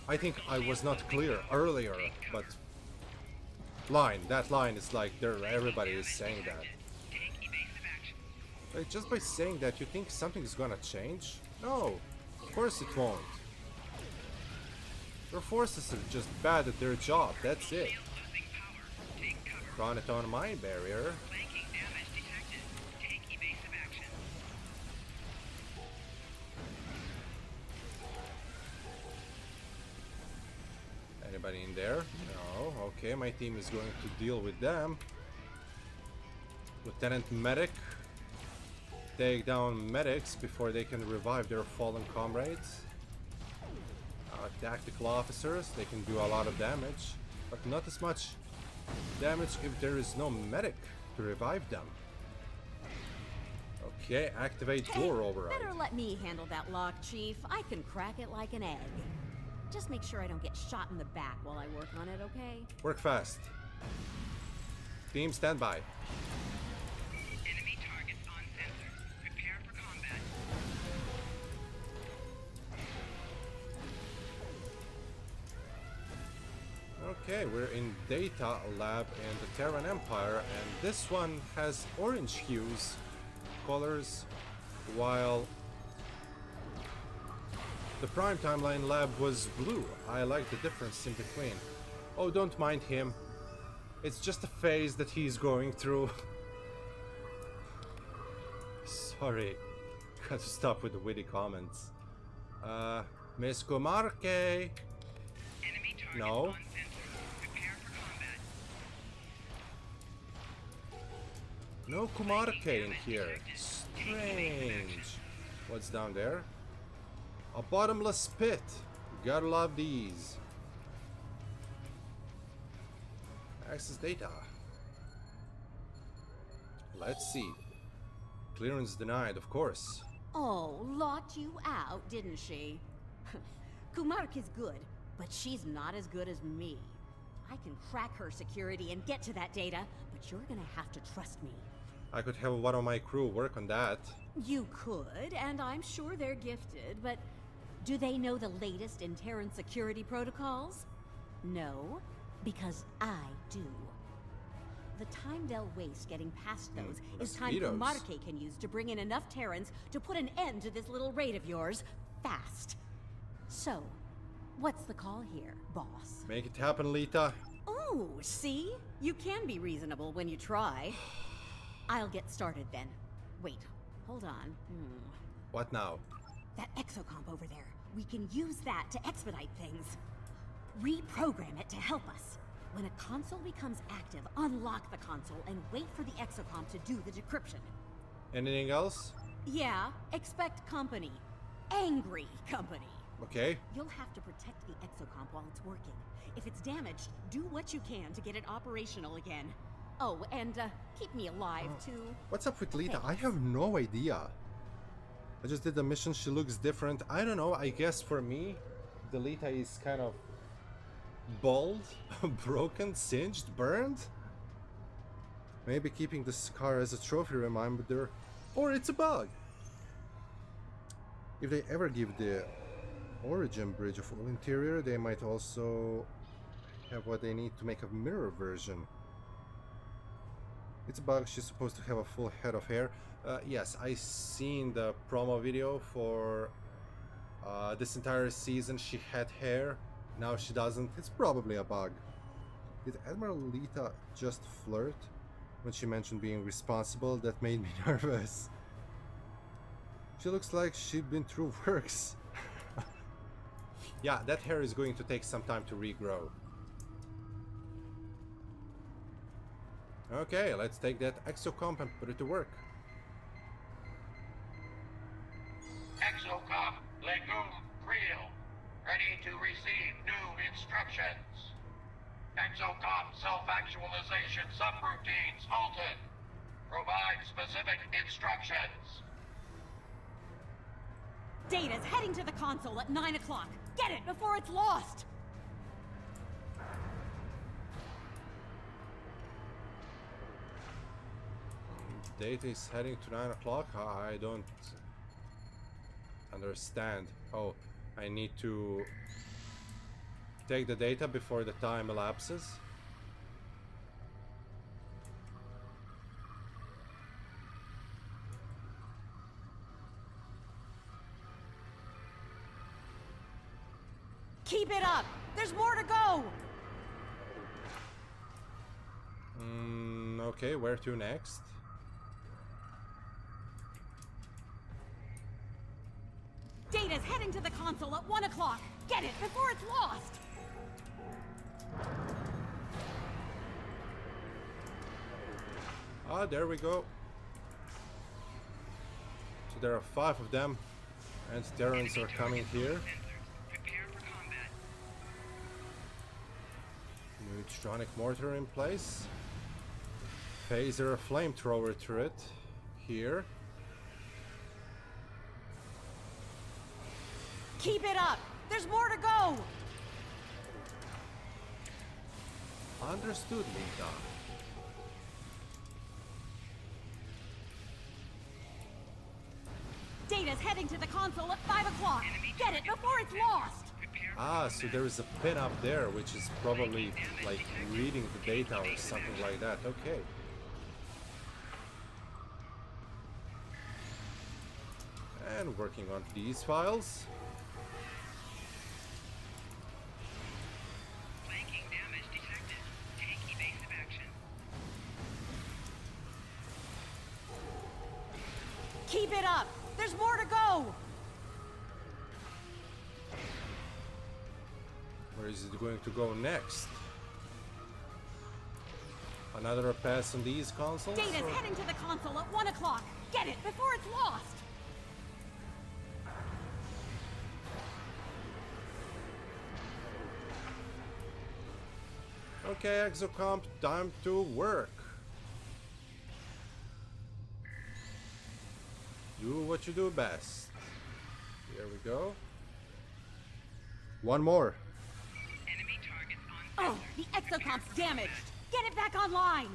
I think I was not clear earlier, but... That line is like everybody is saying that. Take evasive action. Like, just by saying that, you think something's gonna change? No, of course it won't. Your forces are just bad at their job, that's it. Shield losing power. Take cover. Chronoton mine barrier. Flanking damage detected. Take evasive action. Anybody in there? No. Okay, my team is going to deal with them. Lieutenant Medic. Take down medics before they can revive their fallen comrades. Tactical officers, they can do a lot of damage, but not as much damage if there is no medic to revive them. Okay, activate door override. Better let me handle that lock, Chief. I can crack it like an egg. Just make sure I don't get shot in the back while I work on it, okay? Work fast. Team, stand by. Enemy targets on sensor. Prepare for combat. Okay, we're in Data Lab in the Terran Empire, and this one has orange hues, colors, while the Prime Timeline Lab was blue. I like the difference in between. Oh, don't mind him. It's just a phase that he's going through. Sorry. Got to stop with the witty comments. Miss Comarque. No. No Comarque in here. Strange. What's down there? A bottomless pit. Gotta love these. Access data. Let's see. Clearance denied, of course. Oh, locked you out, didn't she? Kumark is good, but she's not as good as me. I can crack her security and get to that data, but you're gonna have to trust me. I could have one of my crew work on that. You could, and I'm sure they're gifted, but do they know the latest in Terran security protocols? No, because I do. The time they'll waste getting past those is time Kumarke can use to bring in enough Terrans to put an end to this little raid of yours fast. So, what's the call here, boss? Make it happen, Lita. Oh, see? You can be reasonable when you try. I'll get started then. Wait, hold on. What now? That exocomp over there. We can use that to expedite things. Reprogram it to help us. When a console becomes active, unlock the console and wait for the exocomp to do the decryption. Anything else? Yeah, expect company. Angry company. Okay. You'll have to protect the exocomp while it's working. If it's damaged, do what you can to get it operational again. Oh, and keep me alive, too. What's up with Lita? I have no idea. I just did the mission. She looks different. I don't know. I guess for me, the Lita is kind of bald, broken, singed, burned. Maybe keeping the scar as a trophy reminder, or it's a bug. If they ever give the origin bridge a full interior, they might also have what they need to make a mirror version. It's a bug. She's supposed to have a full head of hair. Yes, I seen the promo video for this entire season. She had hair. Now she doesn't. It's probably a bug. Did Admiral Lita just flirt when she mentioned being responsible? That made me nervous. She looks like she'd been through works. Yeah, that hair is going to take some time to regrow. Okay, let's take that exocomp and put it to work. Exocomp, Legume, Creel. Ready to receive new instructions. Exocomp self-actualization subroutines halted. Provide specific instructions. Data's heading to the console at 9 o'clock. Get it before it's lost! Data is heading to 9 o'clock? I don't understand. Oh, I need to take the data before the time elapses. Keep it up! There's more to go! Okay, where to next? Data's heading to the console at 1 o'clock! Get it before it's lost! Ah, there we go. So there are 5 of them, and Terrans are coming here. Neutronic mortar in place. Phaser flamethrower turret here. Keep it up! There's more to go! Understood, Lita. Data's heading to the console at 5 o'clock. Get it before it's lost! Ah, so there is a pin up there, which is probably like reading the data or something like that. Okay. And working on these files. Flanking damage detected. Take evasive action. Keep it up! There's more to go! Where is it going to go next? Another pass on these consoles? Data's heading to the console at 1 o'clock. Get it before it's lost! Okay, Exocomp, time to work. Do what you do best. Here we go. One more. Oh, the exocomp's damaged! Get it back online!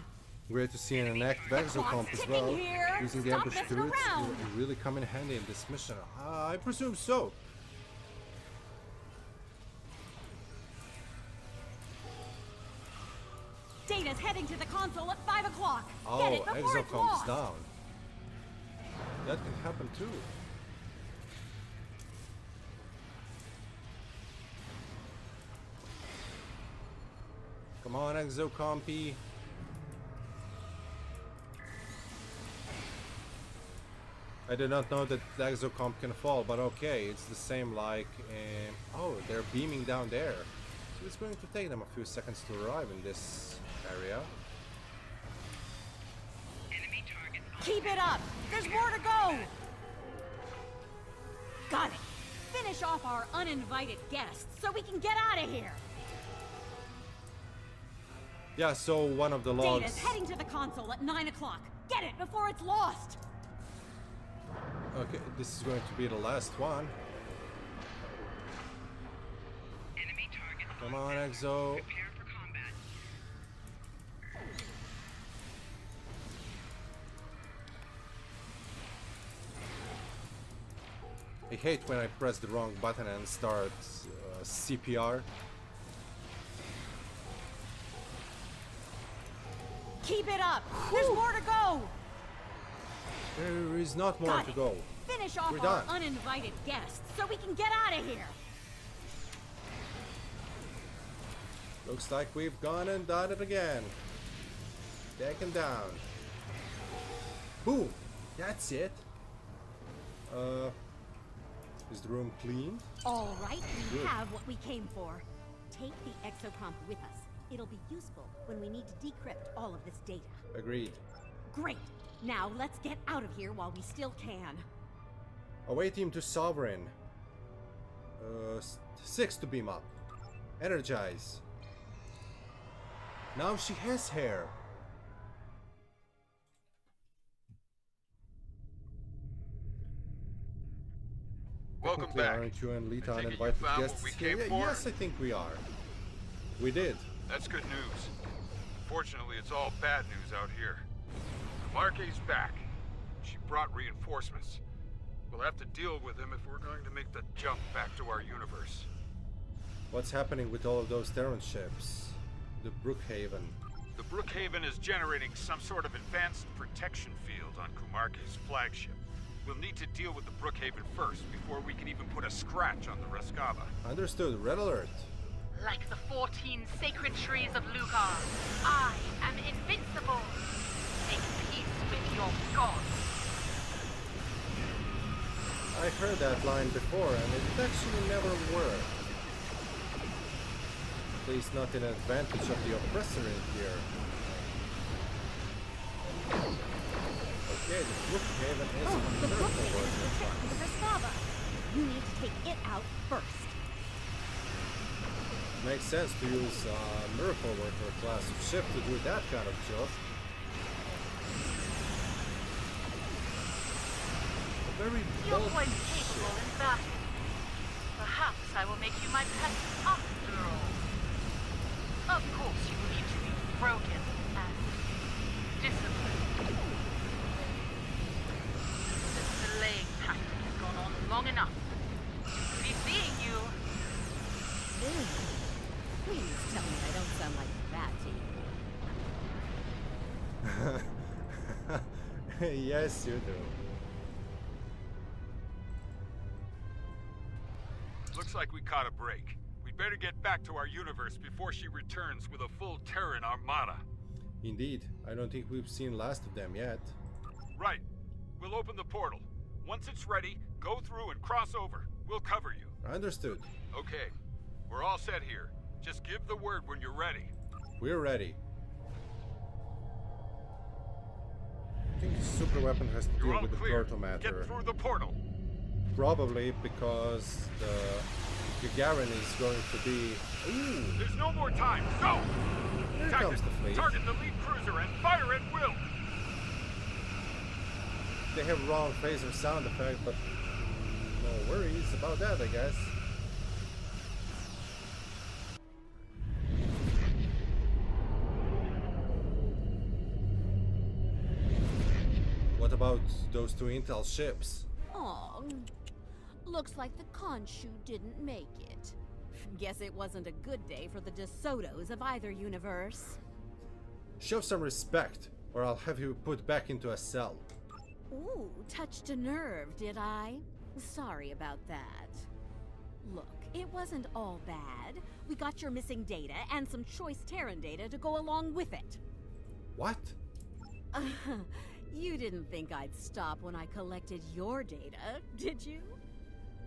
Great to see an active Exocomp as well. Using the ambush turrets will really come in handy in this mission. I presume so. Data's heading to the console at 5 o'clock. Oh, Get it before it's Exocomp's lost. down. That can happen too. Come on, Exocompy. I did not know that the Exocomp can fall, but okay, it's the same like... oh, they're beaming down there. So it's going to take them a few seconds to arrive in this area. Keep it up! There's more to go! Got it! Finish off our uninvited guests so we can get out of here! Yeah, so one of the logs... Data's heading to the console at 9 o'clock. Get it before it's lost! Okay, this is going to be the last one. Come on, Exo. I hate when I press the wrong button and start CPR. Keep it up! There's more to go! There is not more to go. Finish off We're our done. uninvited guests so we can get out of here! Looks like we've gone and done it again. Taken down. Boom! That's it. Is the room clean? All right, we Good. have what we came for. Take the exocomp with us. It'll be useful when we need to decrypt all of this data. Agreed. Great. Now let's get out of here while we still can. Away team to Sovereign. 6 to beam up. Energize. Now she has hair. Welcome Technically, back. Aren't you and Lita I take it you uninvited found what guests we here? came for? Yes, I think we are. We did. That's good news. Fortunately, it's all bad news out here. Marque's back. She brought reinforcements. We'll have to deal with them if we're going to make the jump back to our universe. What's happening with all of those Terran ships? The Brookhaven. The Brookhaven is generating some sort of advanced protection field on Kumarke's flagship. We'll need to deal with the Brookhaven first before we can even put a scratch on the Rescava. Understood. Red alert. Like the 14 sacred trees of Lugar, I am invincible. Make peace with your gods. I heard that line before and it actually never worked. At least not in advantage of the oppressor in here. Okay, the Brookhaven is Oh, the miracle Brookhaven is worker the trick to the class. Restava. You need to take it out first. Makes sense to use miracle worker class ship to do that kind of job. A very You're bulky quite capable ship. in battle. Perhaps I will make you my pet after all. Of course, you will need to be broken and disciplined. This delaying tactic has gone on long enough. Be seeing you. Ew. Please tell me I don't sound like that to you. Yes, you do. Looks like we caught a break. We'd better get back to our universe before she returns with a full Terran armada. Indeed, I don't think we've seen last of them yet. Right. We'll open the portal. Once it's ready, go through and cross over. We'll cover you. Understood. Okay. We're all set here. Just give the word when you're ready. We're ready. I think the super weapon has to You're deal all with the clear. turtle matter. Get through the portal. Probably because the Gagarin is going to be... Ooh! There's no more time. Go! Here Captain, comes the fleet. target the lead cruiser and fire at will. They have wrong phaser sound effect, but no worries about that, I guess. What about those two Intel ships? Aw, looks like the Khonshu didn't make it. Guess it wasn't a good day for the DeSotos of either universe. Show some respect, or I'll have you put back into a cell. Ooh, touched a nerve, did I? Sorry about that. Look, it wasn't all bad. We got your missing data and some choice Terran data to go along with it. What? You didn't think I'd stop when I collected your data, did you?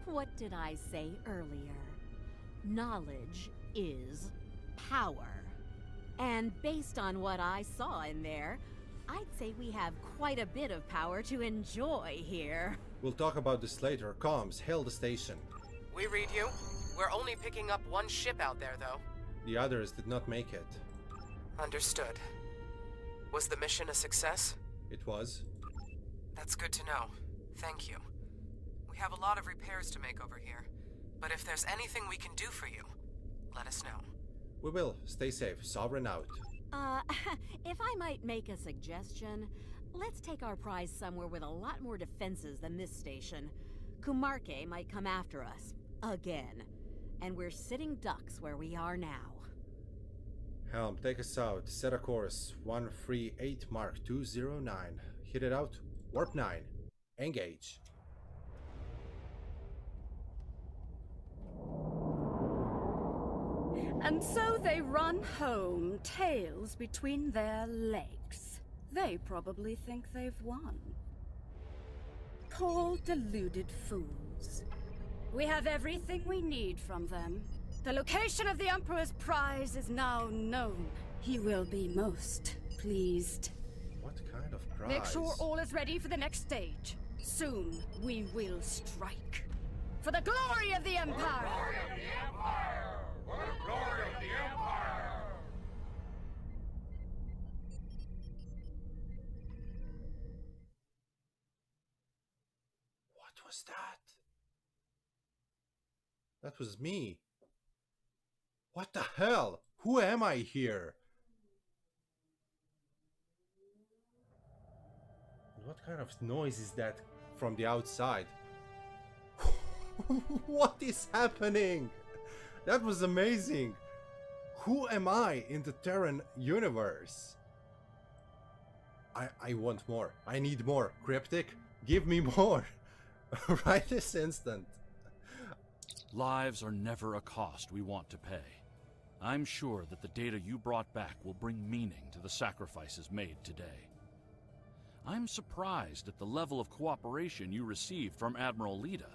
What did I say earlier? Knowledge is power. And based on what I saw in there, I'd say we have quite a bit of power to enjoy here. We'll talk about this later. Comms, hail the station. We read you. We're only picking up one ship out there, though. The others did not make it. Understood. Was the mission a success? It was. That's good to know. Thank you. We have a lot of repairs to make over here, but if there's anything we can do for you, let us know. We will. Stay safe. Sovereign out. If I might make a suggestion, let's take our prize somewhere with a lot more defenses than this station. Kumarke might come after us. Again. And we're sitting ducks where we are now. Helm, take us out. Set a course. 138 Mark 209. Hit it out. Warp 9. Engage. And so they run home, tails between their legs. They probably think they've won. Poor deluded fools. We have everything we need from them. The location of the Emperor's prize is now known. He will be most pleased. What kind of prize? Make sure all is ready for the next stage. Soon we will strike. For the glory of the Empire! For the glory of the Empire! What was that? That was me. What the hell? Who am I here? What kind of noise is that from the outside? What is happening? That was amazing. Who am I in the Terran universe? I want more. I need more. Cryptic, give me more. Right this instant. Lives are never a cost we want to pay. I'm sure that the data you brought back will bring meaning to the sacrifices made today. I'm surprised at the level of cooperation you received from Admiral Leda.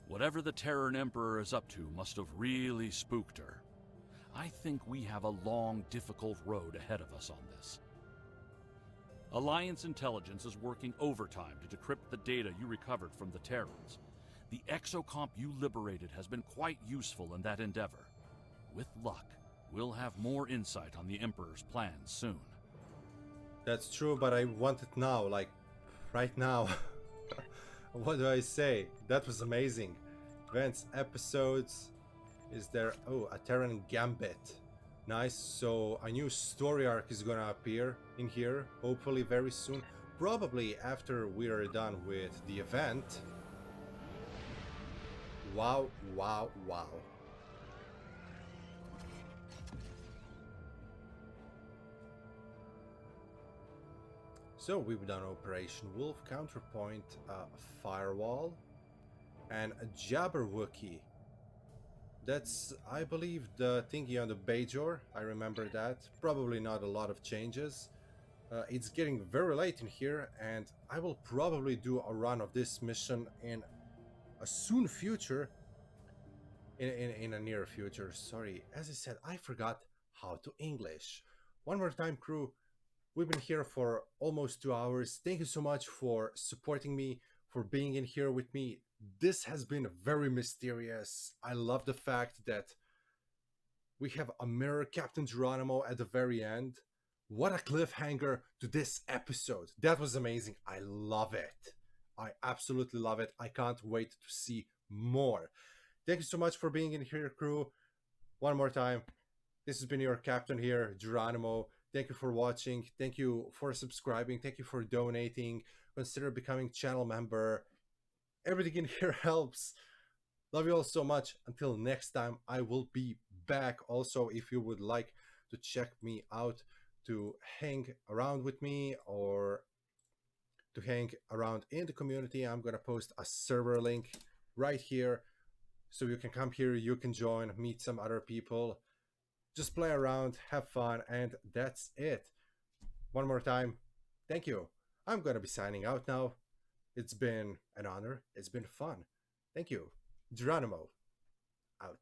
Whatever the Terran Emperor is up to must have really spooked her. I think we have a long, difficult road ahead of us on this. Alliance intelligence is working overtime to decrypt the data you recovered from the Terrans. The exocomp you liberated has been quite useful in that endeavor. With luck, we'll have more insight on the Emperor's plans soon. That's true, but I want it now, like right now. What do I say? That was amazing. Events, episodes. Is there... Oh, a Terran Gambit. Nice. So a new story arc is gonna appear in here, hopefully very soon. Probably after we're done with the event. Wow, wow, wow. So we've done Operation Wolf, Counterpoint, Firewall, and a Jabberwocky. That's, I believe, the thingy on the Bajor. I remember that. Probably not a lot of changes. It's getting very late in here, and I will probably do a run of this mission in a soon future. In a near future, sorry. As I said, I forgot how to English. One more time, crew. We've been here for almost 2 hours. Thank you so much for supporting me, for being in here with me. This has been very mysterious. I love the fact that we have a mirror Captain Geronimo at the very end. What a cliffhanger to this episode. That was amazing. I love it. I absolutely love it. I can't wait to see more. Thank you so much for being in here, crew. One more time. This has been your captain here, Geronimo. Thank you for watching. Thank you for subscribing. Thank you for donating. Consider becoming channel member. Everything in here helps. Love you all so much. Until next time, I will be back. Also, if you would like to check me out, to hang around with me or to hang around in the community, I'm going to post a server link right here. So you can come here, you can join, meet some other people. Just play around, have fun, and that's it. One more time, thank you. I'm going to be signing out now. It's been an honor. It's been fun. Thank you. Geronimo, out.